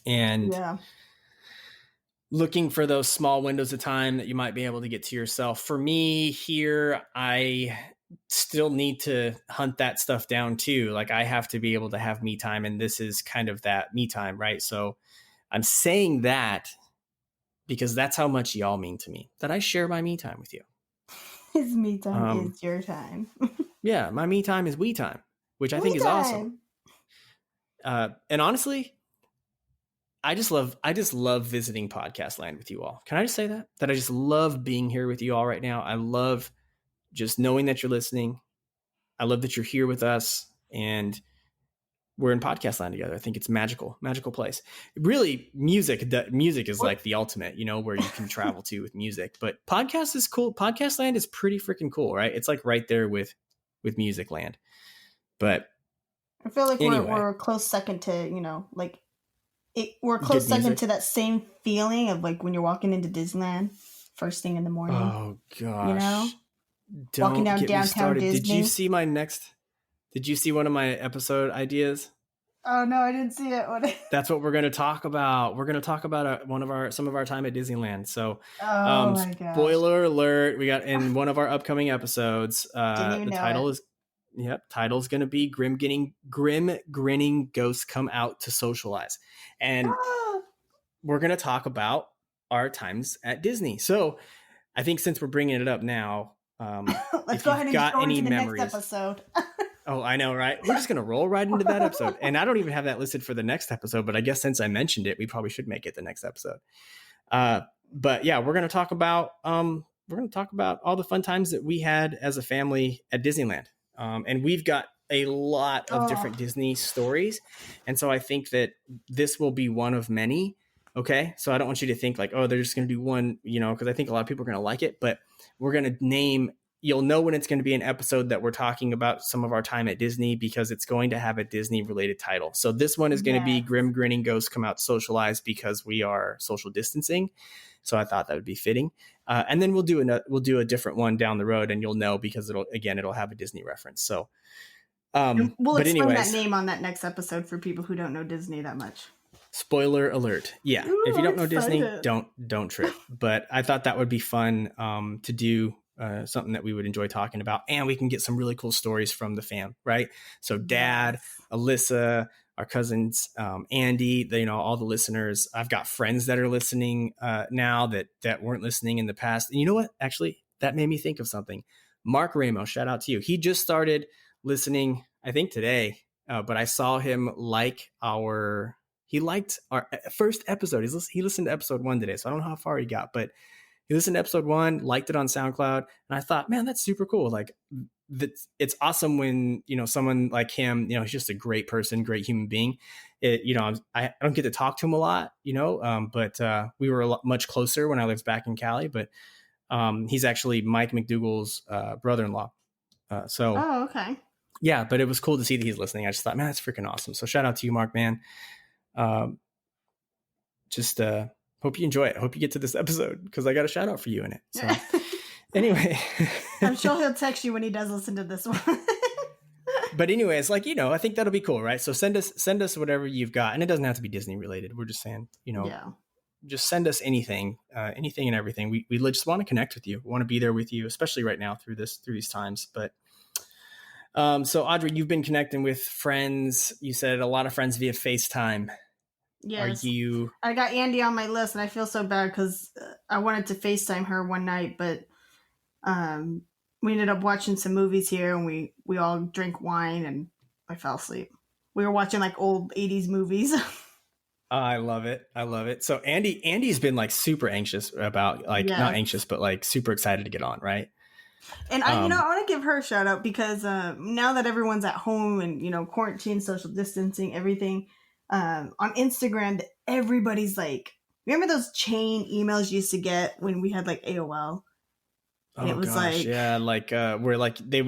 B: and looking for those small windows of time that you might be able to get to yourself. For me here, I still need to hunt that stuff down too. Like, I have to be able to have me time, and this is kind of that me time, right? So I'm saying that because that's how much y'all mean to me, that I share my me time with you.
C: His me time is your time.
B: Yeah, my me time is we time, which I think is awesome. And honestly, I just love visiting Podcastland with you all. Can I just say that? That I just love being here with you all right now. I love just knowing that you're listening. I love that you're here with us, and we're in Podcastland together. I think it's magical place. Really, music is like the ultimate, where you can travel to with music. But podcast is cool. Podcastland is pretty freaking cool, right? It's like right there with Music Land. But
C: I feel like
B: anyway,
C: we're a close second to, we're a close second to that same feeling of like when you're walking into Disneyland first thing in the morning.
B: Oh gosh.
C: Don't walking down downtown Disney.
B: Did you see one of my episode ideas?
C: Oh no, I didn't see it.
B: That's what we're going to talk about. We're going to talk about some of our time at Disneyland. So,
C: my gosh.
B: Spoiler alert: we got in one of our upcoming episodes. The title's going to be Grim Grinning Ghosts Come Out to Socialize, and we're going to talk about our times at Disney. So, I think since we're bringing it up now,
C: let's go ahead and
B: got
C: go
B: any
C: into the
B: memories.
C: next episode.
B: Oh, I know, right? We're just going to roll right into that episode. And I don't even have that listed for the next episode, but I guess since I mentioned it, we probably should make it the next episode. But yeah, we're going to talk about all the fun times that we had as a family at Disneyland. And we've got a lot of different Disney stories. And so I think that this will be one of many. Okay. So I don't want you to think like, oh, they're just going to do one, because I think a lot of people are going to like it, but we're going to name. You'll know when it's going to be an episode that we're talking about some of our time at Disney, because it's going to have a Disney related title. So this one is going to be Grim Grinning Ghosts Come Out Socialize, because we are social distancing. So I thought that would be fitting. And then we'll do a different one down the road, and you'll know because it'll have a Disney reference. So
C: we'll explain that name on that next episode for people who don't know Disney that much.
B: Spoiler alert. Yeah. Ooh, if you don't know Disney, don't trip. But I thought that would be fun to do. Something that we would enjoy talking about, and we can get some really cool stories from the fam, right? So Dad, Alyssa, our cousins, Andy, all the listeners. I've got friends that are listening now that weren't listening in the past. And you know what? Actually, that made me think of something. Mark Ramos, shout out to you. He just started listening, I think today, but I saw him he liked our first episode. He listened to episode 1 today, so I don't know how far he got, but he listened to episode 1, liked it on SoundCloud, and I thought, man, that's super cool. Like, it's awesome when, someone like him, he's just a great person, great human being. I don't get to talk to him a lot, but we were much closer when I lived back in Cali, but he's actually Mike McDougall's brother-in-law.
C: Oh, okay.
B: Yeah, but it was cool to see that he's listening. I just thought, man, that's freaking awesome. So shout out to you, Mark, man. Hope you enjoy it. Hope you get to this episode, because I got a shout out for you in it. So anyway,
C: I'm sure he'll text you when he does listen to this one.
B: But anyways, I think that'll be cool, right? So send us whatever you've got, and it doesn't have to be Disney related. We're just saying, just send us anything and everything. We just want to connect with you. We want to be there with you, especially right now through these times. But so Audrey, you've been connecting with friends. You said a lot of friends via FaceTime.
C: Yes. I got Andy on my list, and I feel so bad because I wanted to FaceTime her one night, but we ended up watching some movies here, and we all drank wine, and I fell asleep. We were watching like old 80s movies.
B: I love it. So Andy's been like super anxious about not anxious, but like super excited to get on, right?
C: And I want to give her a shout out because now that everyone's at home and quarantine, social distancing, everything. On Instagram, everybody's like, remember those chain emails you used to get when we had like AOL? And it was where like they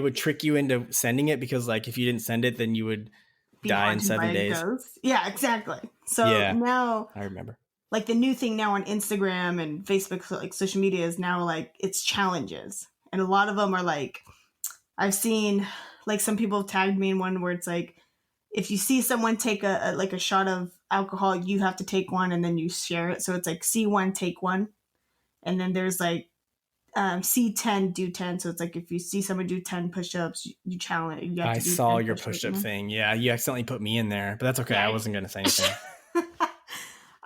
C: would trick you into sending it, because like if you didn't send it, then you would die in 7 days. Yeah, exactly. So now I remember. Like the new thing now on Instagram and Facebook, like social media, is now like it's challenges, and a lot of them are like, I've seen like some people have tagged me in one where it's like, if you see someone take a shot of alcohol, you have to take one, and then you share it. So it's like C1, take one. And then there's like C10, do 10. So it's like if you see someone do 10 push-ups, you challenge. You have to do saw your push-up thing. Yeah, you accidentally put me in there, but that's okay. Yeah. I wasn't going to say anything.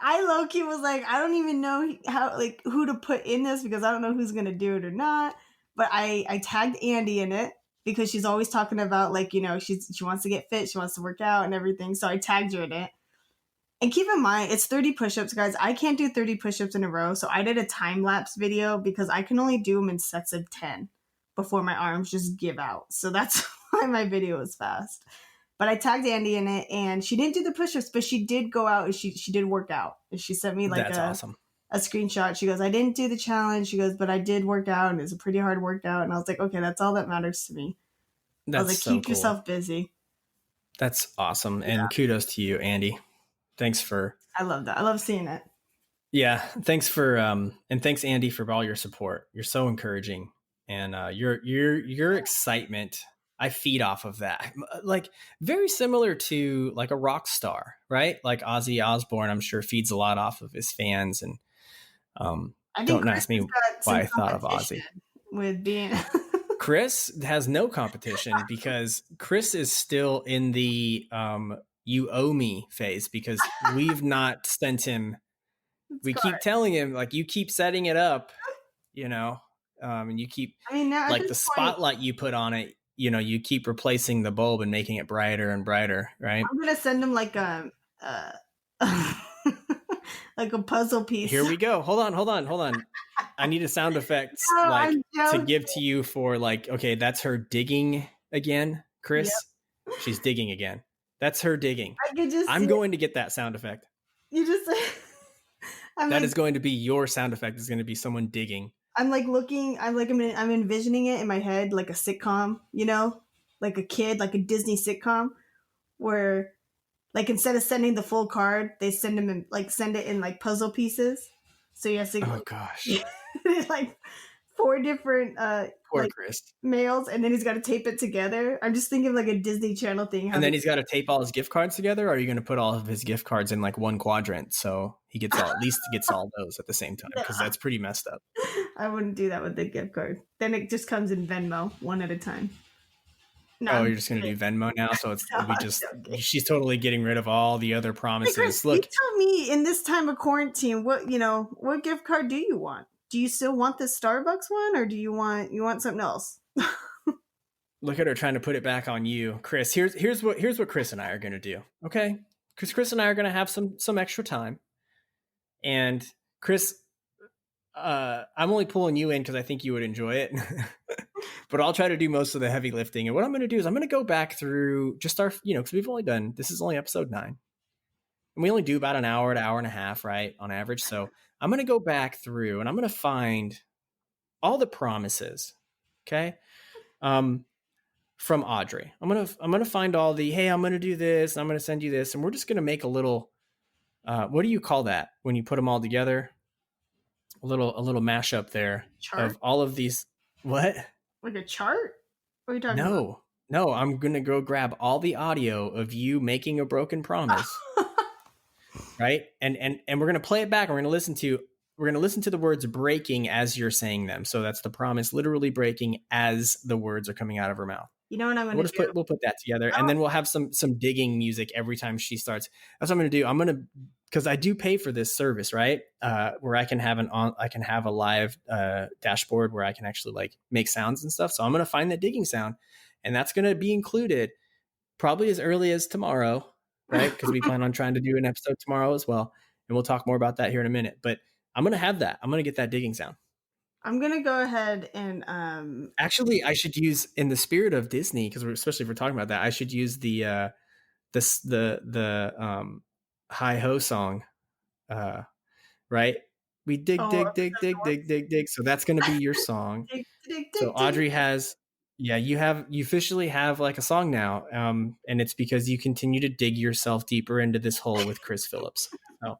C: I low-key was like, I don't even know who to put in this because I don't know who's gonna do it or not. But I tagged Andy in it because she's always talking about she wants to get fit, she wants to work out and everything. So I tagged her in it. And keep in mind, it's 30 push-ups, guys. I can't do 30 push-ups in a row, so I did a time-lapse video because I can only do them in sets of 10 before my arms just give out. So that's why my video was fast. But I tagged Andy in it, and she didn't do the push-ups, but she did go out and she did work out. And she sent me
B: That's awesome.
C: A screenshot. She goes, I didn't do the challenge. She goes, but I did work out, and it's a pretty hard workout. And I was like, okay, that's all that matters to me.
B: That's
C: I was like,
B: so
C: keep
B: cool.
C: yourself busy.
B: That's awesome. And kudos to you, Andy. Thanks for...
C: I love that. I love seeing it.
B: Yeah. Thanks for... and thanks, Andy, for all your support. You're so encouraging. And your excitement, I feed off of that. Like, very similar to like a rock star, right? Like Ozzy Osbourne, I'm sure feeds a lot off of his fans. And don't ask me why I thought of Ozzy.
C: With being...
B: Chris has no competition because Chris is still in the you owe me phase because we've not sent him. We keep telling him, like, you keep setting it up, and you keep, like, the spotlight you put on it, you keep replacing the bulb and making it brighter and brighter, right?
C: I'm going to send him like like a puzzle piece.
B: Here we go. Hold on. I need a sound effect to give to you for like, okay, that's her digging again, Chris. Yep. She's digging again. That's her digging. I'm going to get that sound effect.
C: You just
B: that is going to be your sound effect. Is going to be someone digging.
C: I'm like looking. I'm envisioning it in my head like a sitcom. Like a kid, like a Disney sitcom, where like instead of sending the full card, they send it in like puzzle pieces. So you have to.
B: Oh gosh.
C: Like 4 different
B: Poor Chris.
C: mails, and then he's got to tape it together. I'm just thinking of like a Disney Channel thing.
B: And then he's got to tape all his gift cards together. Or are you going to put all of his gift cards in like one quadrant so he gets at least gets all those at the same time? Because that's pretty messed up.
C: I wouldn't do that with the gift card. Then it just comes in Venmo one at a time. No,
B: you're just going to do Venmo now. So it's she's totally getting rid of all the other promises.
C: Hey Chris,
B: look,
C: you tell me in this time of quarantine, what gift card do you want? Do you still want the Starbucks one, or do you want something else?
B: Look at her trying to put it back on you, Chris. Here's what Chris and I are going to do. Okay, because Chris and I are going to have some extra time, and Chris, I'm only pulling you in because I think you would enjoy it, but I'll try to do most of the heavy lifting. And what I'm going to do is I'm going to go back through just our, because we've only done, this is only episode 9, and we only do about an hour to hour and a half, right, on average. So I'm going to go back through and I'm going to find all the promises, okay, from Audrey. I'm going to find all the, hey, I'm going to do this, and I'm going to send you this, and we're just going to make a little, what do you call that when you put them all together? A little mashup there of all of these. What?
C: Like a chart? What are you talking about?
B: No, I'm going to go grab all the audio of you making a broken promise. Right? And we're going to play it back. And we're going to listen to the words breaking as you're saying them. So that's the promise literally breaking as the words are coming out of her mouth.
C: You know what I'm going to do?
B: We'll put that together, and then we'll have some digging music every time she starts. That's what I'm going to do. Because I do pay for this service, right? Where I can have a live dashboard where I can actually like make sounds and stuff. So I'm going to find the digging sound, and that's going to be included probably as early as tomorrow, right? Because we plan on trying to do an episode tomorrow as well, and we'll talk more about that here in a minute. But I'm going to have that. I'm going to get that digging sound.
C: I'm going to go ahead and
B: actually, I should use, in the spirit of Disney, because especially if we're talking about that, I should use the hi ho song, right? We dig. So that's going to be your song. So Audrey has, you officially have like a song now, and it's because you continue to dig yourself deeper into this hole with Chris Phillips. So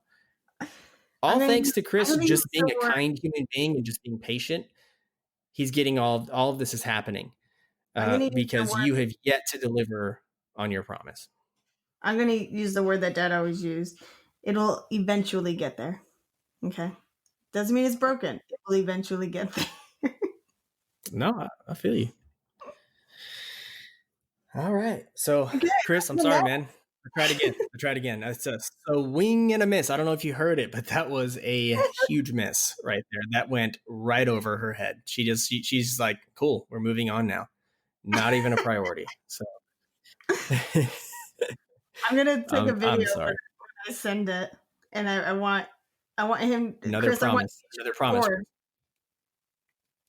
B: all thanks to Chris just being a kind human being and just being patient. He's getting all of this is happening because you have yet to deliver on your promise.
C: I'm going to use the word that Dad always used. It'll eventually get there. Okay. Doesn't mean it's broken. It will eventually get there.
B: No, I feel you. All right. So, okay, Chris, I'm sorry, man. I tried again. It's a swing and a miss. I don't know if you heard it, but that was a huge miss right there. That went right over her head. She's like, cool, we're moving on now. Not even a priority. So
C: I'm gonna take a video
B: I'm
C: when
B: sorry.
C: I send it, and I want him.
B: Another
C: Chris,
B: promise. Another promise.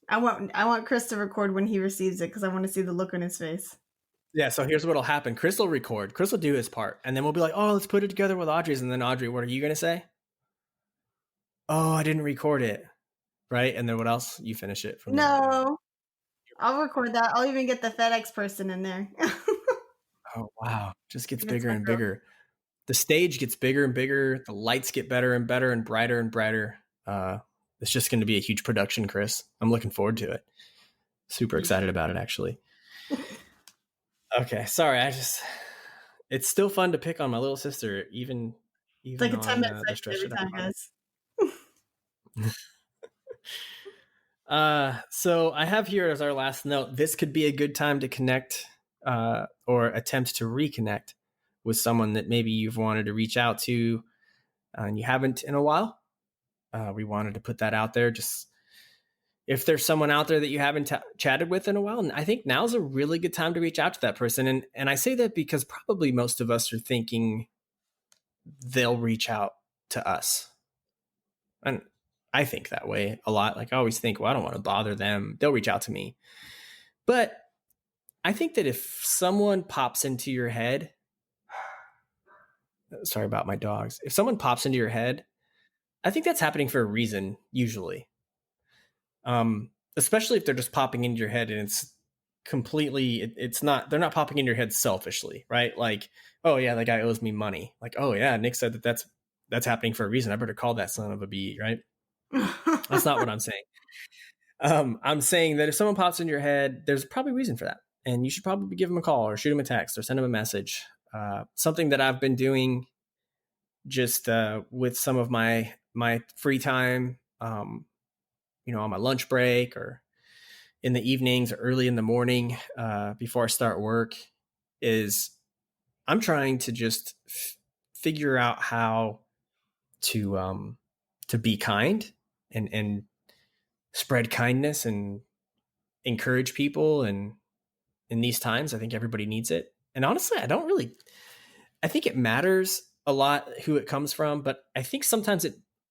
C: I want Chris to record when he receives it because I want to see the look on his face.
B: Yeah, so here's what'll happen. Chris will record. Chris will do his part, and then we'll be like, "Oh, let's put it together with Audrey's." And then Audrey, what are you gonna say? Oh, I didn't record it, right? And then what else? You finish it from there.
C: No, I'll record that. I'll even get the FedEx person in there.
B: Oh wow, just gets bigger and bigger. The stage gets bigger and bigger. The lights get better and better and brighter and brighter. It's just going to be a huge production, Chris. I'm looking forward to it. Super excited about it, actually. Okay, sorry. It's still fun to pick on my little sister, even
C: it's like a 10-minute
B: section
C: every time,
B: guys. So I have here as our last note, this could be a good time to connect or attempt to reconnect with someone that maybe you've wanted to reach out to and you haven't in a while. We wanted to put that out there. Just if there's someone out there that you haven't chatted with in a while, and I think now's a really good time to reach out to that person. And I say that because probably most of us are thinking they'll reach out to us. And I think that way a lot. Like I always think, well, I don't want to bother them. They'll reach out to me. But I think that if someone pops into your head, sorry about my dogs. If someone pops into your head, I think that's happening for a reason, usually. Especially if they're just popping into your head and it's completely, they're not popping into your head selfishly, right? Like, oh yeah, that guy owes me money. Like, oh yeah, Nick said that's happening for a reason. I better call that son of a bee, right? That's not what I'm saying. I'm saying that if someone pops into your head, there's probably a reason for that. And you should probably give them a call or shoot them a text or send them a message. Something that I've been doing just with some of my free time, on my lunch break or in the evenings or early in the morning before I start work, is I'm trying to just figure out how to be kind and spread kindness and encourage people. And in these times, I think everybody needs it. And honestly, I think it matters a lot who it comes from, but I think sometimes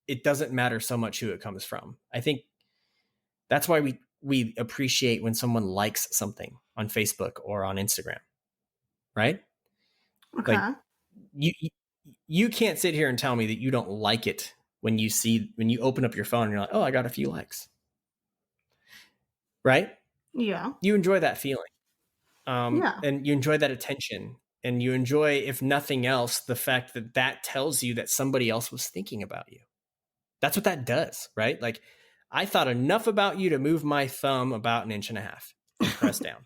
B: it doesn't matter so much who it comes from. I think that's why we appreciate when someone likes something on Facebook or on Instagram, right?
C: Okay.
B: Like you can't sit here and tell me that you don't like it when you open up your phone and you're like, oh, I got a few likes, right?
C: Yeah.
B: You enjoy that feeling.
C: Yeah.
B: And you enjoy that attention, and you enjoy, if nothing else, the fact that tells you that somebody else was thinking about you. That's what that does, right? Like, I thought enough about you to move my thumb about 1.5 inches and press down.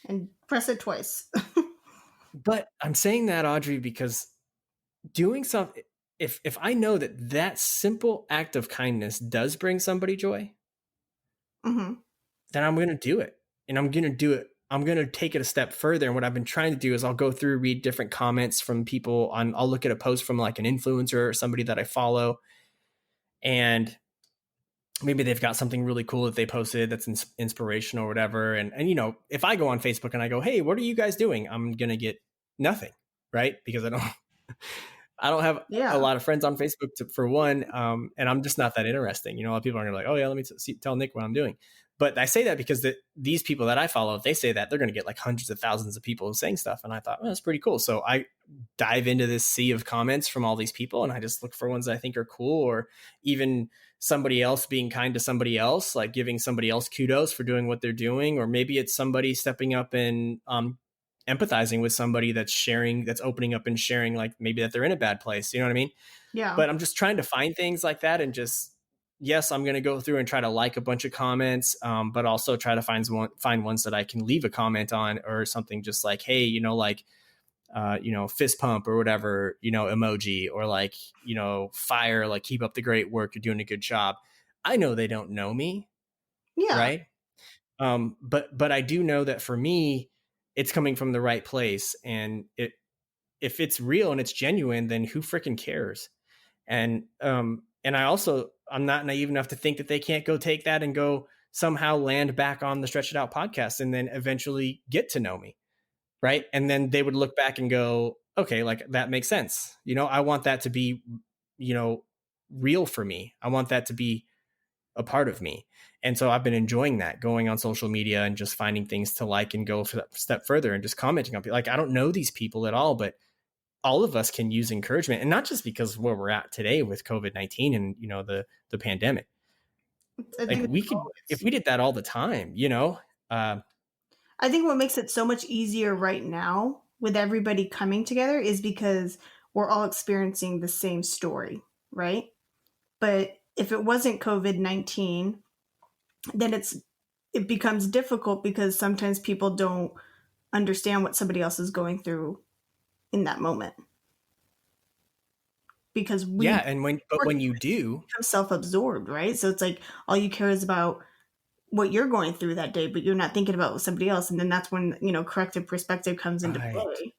C: And press it twice.
B: But I'm saying that, Audrey, because doing something, if I know that simple act of kindness does bring somebody joy,
C: mm-hmm.
B: then I'm going to do it. And I'm going to do it. I'm going to take it a step further. And what I've been trying to do is I'll go through, read different comments from people I'll look at a post from like an influencer or somebody that I follow. And maybe they've got something really cool that they posted that's inspirational or whatever. And if I go on Facebook and I go, hey, what are you guys doing? I'm going to get nothing, right? Because I don't have a lot of friends on Facebook for one. And I'm just not that interesting. A lot of people are gonna be like, oh yeah, let me tell Nick what I'm doing. But I say that because these people that I follow, if they say that, they're going to get like hundreds of thousands of people saying stuff. And I thought, well, that's pretty cool. So I dive into this sea of comments from all these people and I just look for ones that I think are cool, or even somebody else being kind to somebody else, like giving somebody else kudos for doing what they're doing. Or maybe it's somebody stepping up and empathizing with somebody that's opening up and sharing, like maybe that they're in a bad place. You know what I mean?
C: Yeah.
B: But I'm just trying to find things like that and just, yes, I'm going to go through and try to like a bunch of comments, but also try to find ones that I can leave a comment on, or something just like, hey, fist pump or whatever, emoji, or like, fire, like keep up the great work. You're doing a good job. I know they don't know me.
C: Yeah.
B: Right. But I do know that for me, it's coming from the right place, and if it's real and it's genuine, then who freaking cares? And I'm not naive enough to think that they can't go take that and go somehow land back on the Stretch It Out podcast and then eventually get to know me. Right. And then they would look back and go, okay, like that makes sense. I want that to be, real for me. I want that to be a part of me. And so I've been enjoying that, going on social media and just finding things to like and go for that step further and just commenting on people. Like, I don't know these people at all, but all of us can use encouragement, and not just because where we're at today with COVID-19 and, the pandemic. Like we could, if we did that all the time,
C: I think what makes it so much easier right now with everybody coming together is because we're all experiencing the same story, right? But if it wasn't COVID-19, then it becomes difficult because sometimes people don't understand what somebody else is going through in that moment. Because when you do, become self-absorbed, right? So it's like all you care is about what you're going through that day, but you're not thinking about somebody else. And then that's when, corrective perspective comes into play.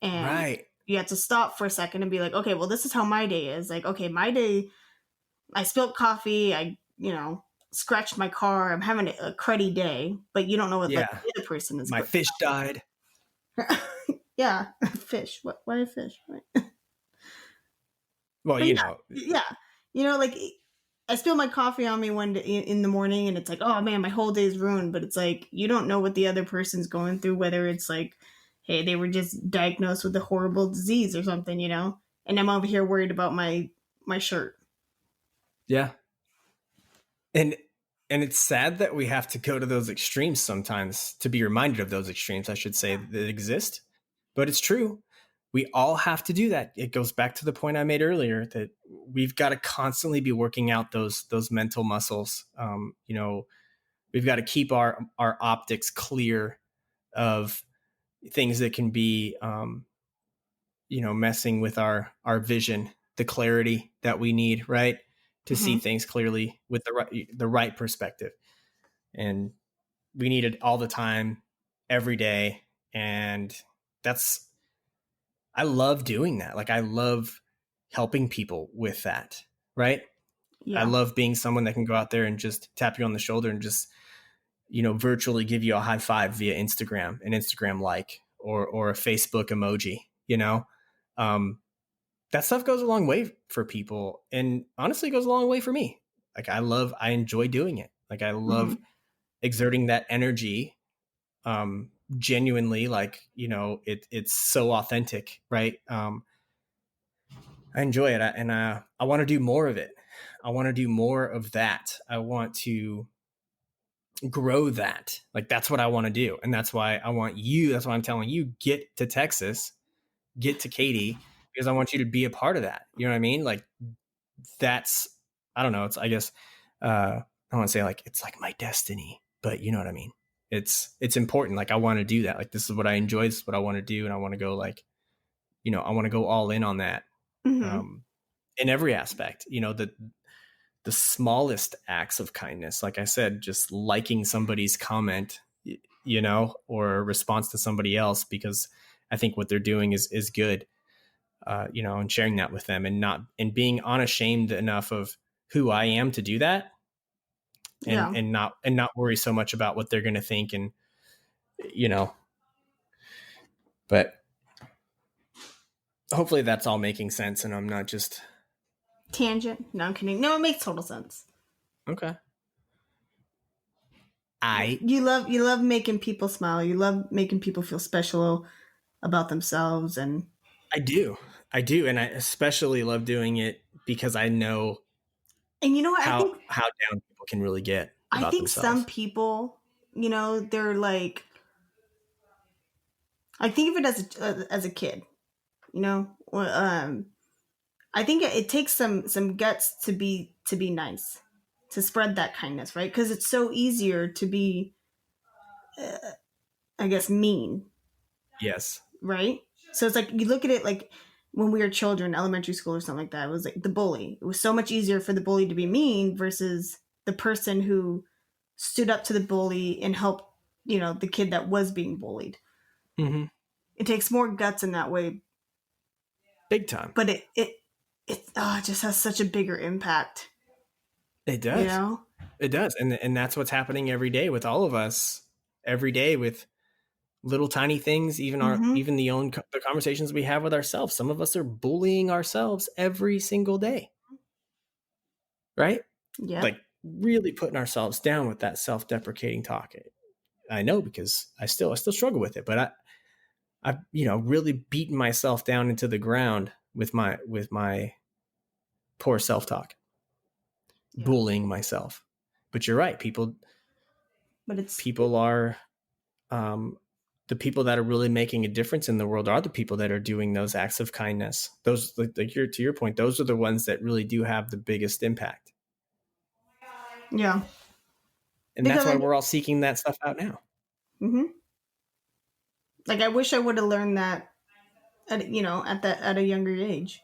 C: And you have to stop for a second and be like, okay, well, this is how my day is. Like, okay, my day, I spilled coffee, I, scratched my car, I'm having a cruddy day, but you don't know what the other person is.
B: My fish died.
C: Yeah, fish. Why a fish? Right.
B: Well,
C: like I spilled my coffee on me one day in the morning, and it's like, oh man, my whole day's ruined. But it's like you don't know what the other person's going through, whether it's like, hey, they were just diagnosed with a horrible disease or something, and I'm over here worried about my shirt.
B: Yeah. And it's sad that we have to go to those extremes sometimes to be reminded of those extremes, I should say, that exist. But it's true. We all have to do that. It goes back to the point I made earlier that we've got to constantly be working out those mental muscles. We've got to keep our optics clear of things that can be, messing with our vision, the clarity that we need, right, to see things clearly with the right perspective. And we need it all the time, every day, and I love doing that. Like I love helping people with that. Right. Yeah. I love being someone that can go out there and just tap you on the shoulder and just, virtually give you a high five via Instagram, an Instagram like, or a Facebook emoji, that stuff goes a long way for people. And honestly, it goes a long way for me. Like I enjoy doing it. Like I love exerting that energy, genuinely, like it's so authentic, right? I enjoy it, and I want to do more of it. I want to do more of that. I want to grow that. Like that's what I want to do, and that's why I'm telling you, get to Texas, get to Katy, because I want you to be a part of that. You know what I mean? Like that's, I don't know, it's, I guess I don't want to say like it's like my destiny, but you know what I mean. It's important. Like I want to do that. Like this is what I enjoy. This is what I want to do. And I want to go like, I want to go all in on that. In every aspect, the smallest acts of kindness. Like I said, just liking somebody's comment, or response to somebody else, because I think what they're doing is good, and sharing that with them and being unashamed enough of who I am to do that. And not worry so much about what they're going to think. And, but hopefully that's all making sense and I'm not just
C: tangent. No, I'm kidding. No, it makes total sense.
B: Okay.
C: You love making people smile. You love making people feel special about themselves. And
B: I do. And I especially love doing it because I know,
C: and
B: how down people can really get about themselves.
C: Some people, they're like, I think of it as a kid, I think it takes some guts to be nice, to spread that kindness, right? Because it's so easier to be, I guess, mean.
B: Yes.
C: Right? So it's like, you look at it like when we were children, elementary school or something like that, it was like the bully. It was so much easier for the bully to be mean versus the person who stood up to the bully and helped, the kid that was being bullied. It takes more guts in that way
B: Big time.
C: But it just has such a bigger impact.
B: It does.
C: You know?
B: It does. And that's what's happening every day with all of us. Every day with little tiny things, even the conversations we have with ourselves. Some of us are bullying ourselves every single day. Right?
C: Yeah.
B: Like really putting ourselves down with that self-deprecating talk. I know because I still struggle with it, but I've really beaten myself down into the ground with my poor self-talk, bullying myself. But you're right. People are, the people that are really making a difference in the world are the people that are doing those acts of kindness. Those, to your point, those are the ones that really do have the biggest impact.
C: Yeah.
B: And that's why we're all seeking that stuff out now.
C: Mm-hmm. Like, I wish I would have learned that at a younger age.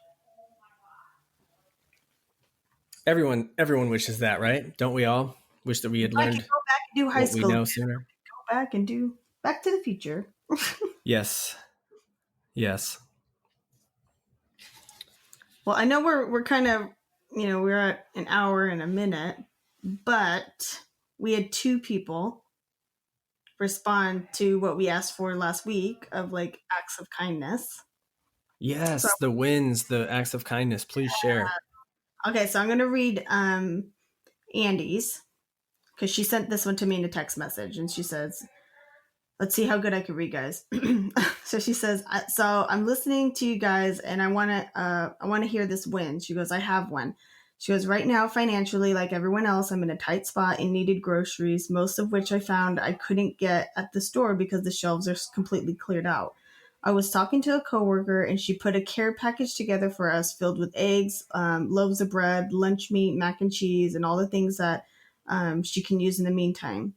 B: Everyone wishes that, right? Don't we all wish that we had learned
C: go back and do high school.
B: We know sooner.
C: Go back and do Back to the Future.
B: Yes.
C: Well, I know we're kind of, we're at an hour and a minute, but we had 2 people respond to what we asked for last week of like acts of kindness.
B: Yes, the wins, the acts of kindness. Please share.
C: Okay, so I'm going to read Andy's, because she sent this one to me in a text message, and she says, let's see how good I can read, guys. So she says, so I'm listening to you guys, and I want to hear this win. She goes, I have one. She goes, right now, financially, like everyone else, I'm in a tight spot and needed groceries, most of which I found I couldn't get at the store because the shelves are completely cleared out. I was talking to a coworker, and she put a care package together for us filled with eggs, loaves of bread, lunch meat, mac and cheese, and all the things that she can use in the meantime.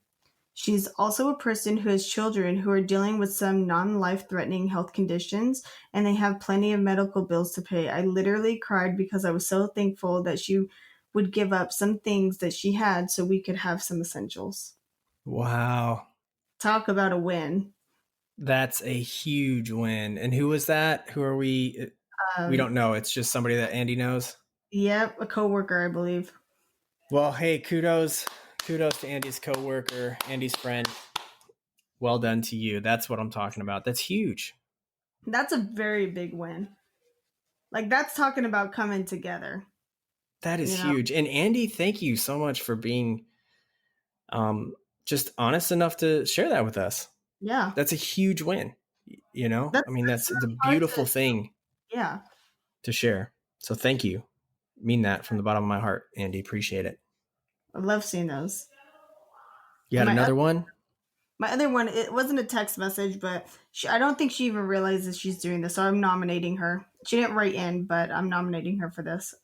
C: She's also a person who has children who are dealing with some non-life-threatening health conditions, and they have plenty of medical bills to pay. I literally cried because I was so thankful that she would give up some things that she had so we could have some essentials.
B: Wow.
C: Talk about a win.
B: That's a huge win. And who was that? Who are we? We don't know. It's just somebody that Andy knows.
C: Yep, a coworker, I believe.
B: Well, hey, kudos to Andy's coworker, Andy's friend. Well done to you. That's what I'm talking about. That's huge.
C: That's a very big win. Like, that's talking about coming together.
B: That is huge. And Andy, thank you so much for being just honest enough to share that with us.
C: Yeah.
B: That's a huge win. That's a beautiful thing.
C: Yeah.
B: To share. So thank you. I mean that from the bottom of my heart, Andy. Appreciate it.
C: I love seeing those.
B: You had another one?
C: My other one, it wasn't a text message, but I don't think she even realizes she's doing this, so I'm nominating her. She didn't write in, but I'm nominating her for this.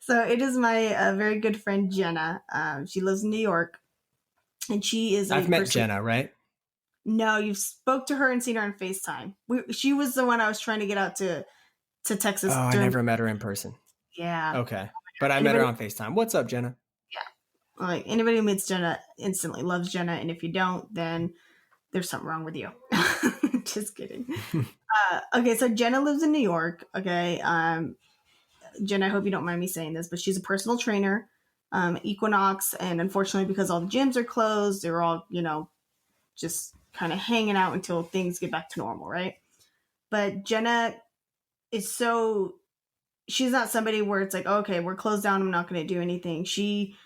C: So it is my very good friend, Jenna. She lives in New York, and she is
B: I've met Jenna, right?
C: No, you've spoke to her and seen her on FaceTime. She was the one I was trying to get out to Texas.
B: Oh, I never met her in person.
C: Yeah.
B: Okay. But I met her on FaceTime. What's up, Jenna?
C: Yeah. Like, anybody who meets Jenna instantly loves Jenna, and if you don't, then there's something wrong with you. Just kidding. Okay, so Jenna lives in New York. Okay. Jenna, I hope you don't mind me saying this, but she's a personal trainer, Equinox, and unfortunately, because all the gyms are closed, they're all, just kind of hanging out until things get back to normal, right? But Jenna is she's not somebody where it's like, okay, we're closed down, I'm not going to do anything. She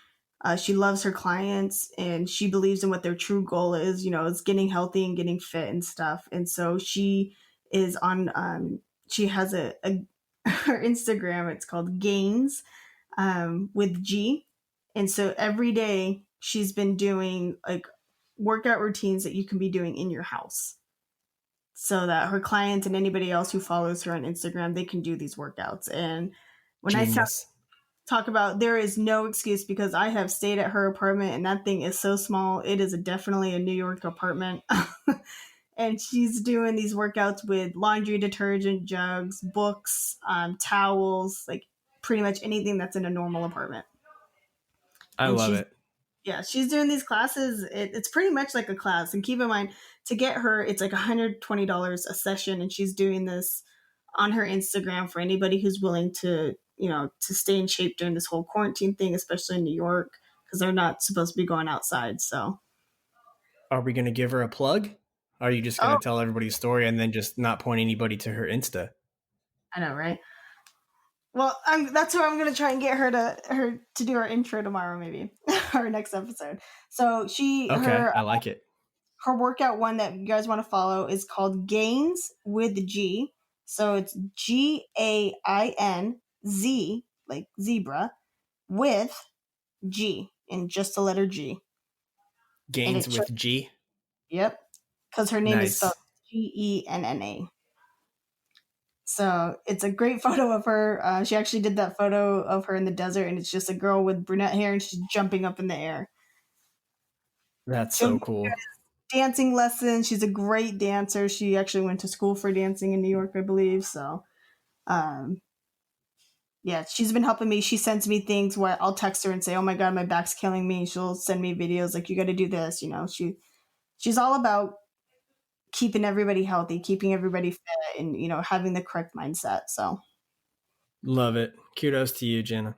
C: loves her clients, and she believes in what their true goal is, is getting healthy and getting fit and stuff. And so she is on, she has her Instagram, it's called Gains, with G. And so every day she's been doing like workout routines that you can be doing in your house, so that her clients and anybody else who follows her on Instagram, they can do these workouts. And when I talk about, there is no excuse, because I have stayed at her apartment, and that thing is so small. It is definitely a New York apartment. And she's doing these workouts with laundry detergent, jugs, books, towels, like pretty much anything that's in a normal apartment.
B: I love it.
C: Yeah, she's doing these classes. It's pretty much like a class. And keep in mind, to get her, it's like $120 a session. And she's doing this on her Instagram for anybody who's willing to, to stay in shape during this whole quarantine thing, especially in New York, because they're not supposed to be going outside. So
B: are we going to give her a plug? Or are you just going to tell everybody's story and then just not point anybody to her Insta?
C: I know, right? Well, that's where I'm going to try and get her to do our intro tomorrow, maybe, our next episode. So
B: I like it.
C: Her workout one that you guys want to follow is called Gains with G. So it's GAINZ, like zebra, with G, and just the letter G.
B: Gains with G?
C: Yep. Because her name is spelled GENNA. So it's a great photo of her. She actually did that photo of her in the desert, and it's just a girl with brunette hair, and she's jumping up in the air.
B: That's so cool.
C: Dancing lessons. She's a great dancer. She actually went to school for dancing in New York, I believe. So, yeah, she's been helping me. She sends me things where I'll text her and say, "Oh my God, my back's killing me." She'll send me videos like, "You got to do this." She's all about keeping everybody healthy, keeping everybody fit, and having the correct mindset. So,
B: love it. Kudos to you, Jenna.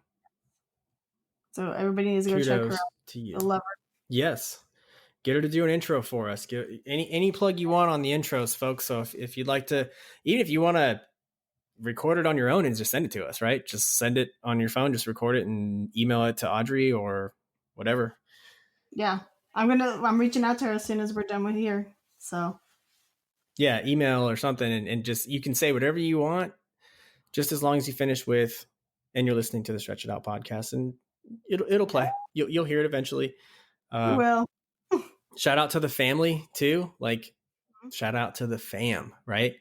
C: So everybody needs to go check her out.
B: To you.
C: I love her.
B: Yes. Get her to do an intro for us. Get any plug you want on the intros, folks. So if you'd like to, even if you want to record it on your own and just send it to us, right? Just send it on your phone, just record it and email it to Audrey or whatever.
C: Yeah. I'm reaching out to her as soon as we're done with here. So
B: yeah, email or something, and just, you can say whatever you want, just as long as you finish with, and you're listening to the Stretch It Out podcast, and it'll play. You'll hear it eventually.
C: Well,
B: shout out to the family too. Like, shout out to the fam, right?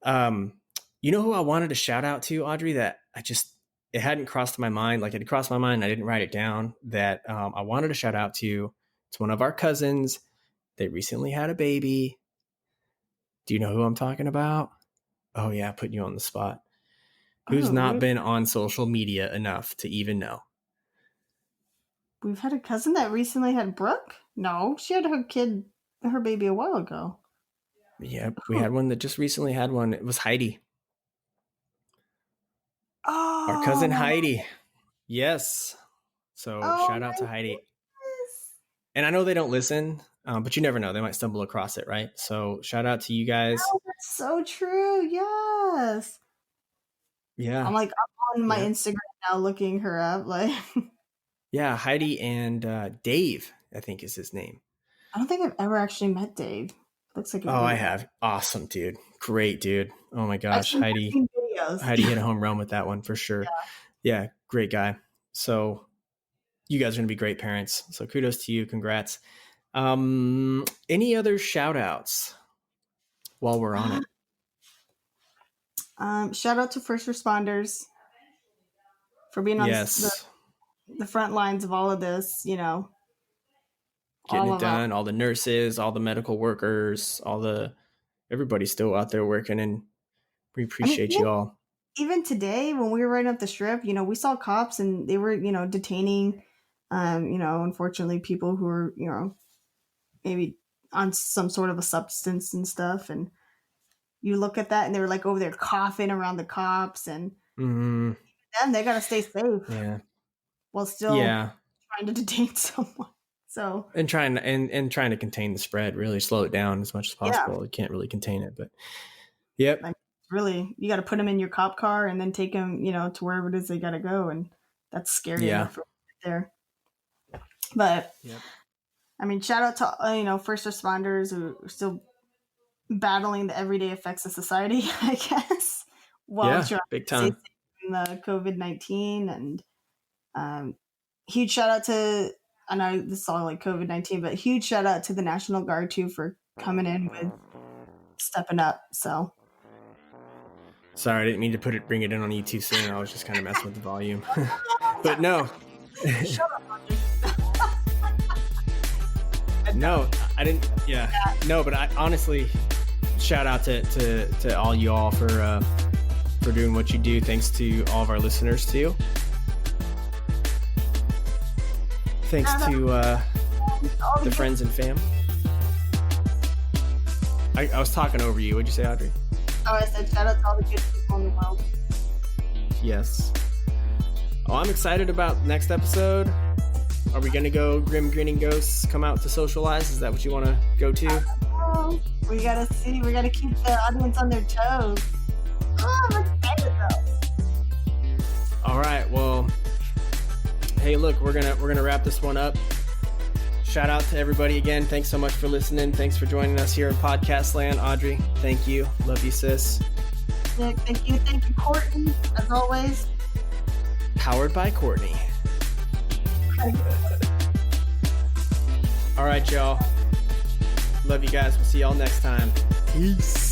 B: You know who I wanted to shout out to, Audrey, that it hadn't crossed my mind. Like, it had crossed my mind, I didn't write it down, that I wanted to shout out to. It's one of our cousins. They recently had a baby. Do you know who I'm talking about? Oh yeah, putting you on the spot. Who's not been on social media enough to even know?
C: We've had a cousin that recently had Brooke? No, she had her baby a while ago.
B: Yep, we had one that just recently had one. It was Heidi.
C: Oh,
B: our cousin Heidi. Yes. So shout out to Heidi.
C: Goodness.
B: And I know they don't listen, but you never know. They might stumble across it, right? So shout out to you guys.
C: Oh, that's so true. Yes.
B: Yeah.
C: I'm on my Instagram now looking her up. Like,
B: yeah, Heidi and Dave, I think is his name.
C: I don't think I've ever actually met Dave. Looks like
B: I have. Awesome, dude. Great, dude. Oh my gosh, Heidi hit a home run with that one for sure. Yeah, great guy. So you guys are going to be great parents. So kudos to you. Congrats. Any other shout outs while we're on
C: it? Shout out to first responders for being on the front lines of all of this, getting
B: it done. All the nurses, all the medical workers, everybody's still out there working, and we appreciate you all.
C: Even today, when we were riding up the strip, we saw cops and they were, detaining, unfortunately, people who were, maybe on some sort of a substance and stuff. And you look at that and they were like over there coughing around the cops, and then they got to stay safe.
B: Yeah.
C: While still trying to detain someone. So
B: and trying to contain the spread, really slow it down as much as possible. You can't really contain it, but yep.
C: Really, you got to put them in your cop car and then take them, to wherever it is they got to go, and that's scary enough right there. But I mean, shout out to first responders who are still battling the everyday effects of society, I guess. While trying
B: big time
C: in the COVID-19, and huge shout out to, I know this is all like COVID-19, but huge shout out to the National Guard too for coming in with stepping up. So
B: sorry, I didn't mean to bring it in on you too soon. I was just kind of messing with the volume. But no.
C: Shut up, Audrey.
B: No, I didn't. Yeah. No, but I honestly, shout out to all you all for doing what you do. Thanks to all of our listeners too. Thanks to the friends and fam. I was talking over you. What'd you say, Audrey?
C: Oh, I said shout out to all the good people in the world.
B: Yes. Oh, I'm excited about next episode. Are we going to go Grim Grinning Ghosts come out to socialize? Is that what you want to go to?
C: Oh, we got to see. We got to keep the audience on their toes. Oh, I'm excited though.
B: All right. Well, hey, look, we're gonna wrap this one up. Shout out to everybody again. Thanks so much for listening. Thanks for joining us here in Podcastland. Audrey, thank you. Love you, sis.
C: Nick, thank you. Thank you, Courtney, as always.
B: Powered by Courtney. All right, y'all. Love you guys. We'll see y'all next time. Peace.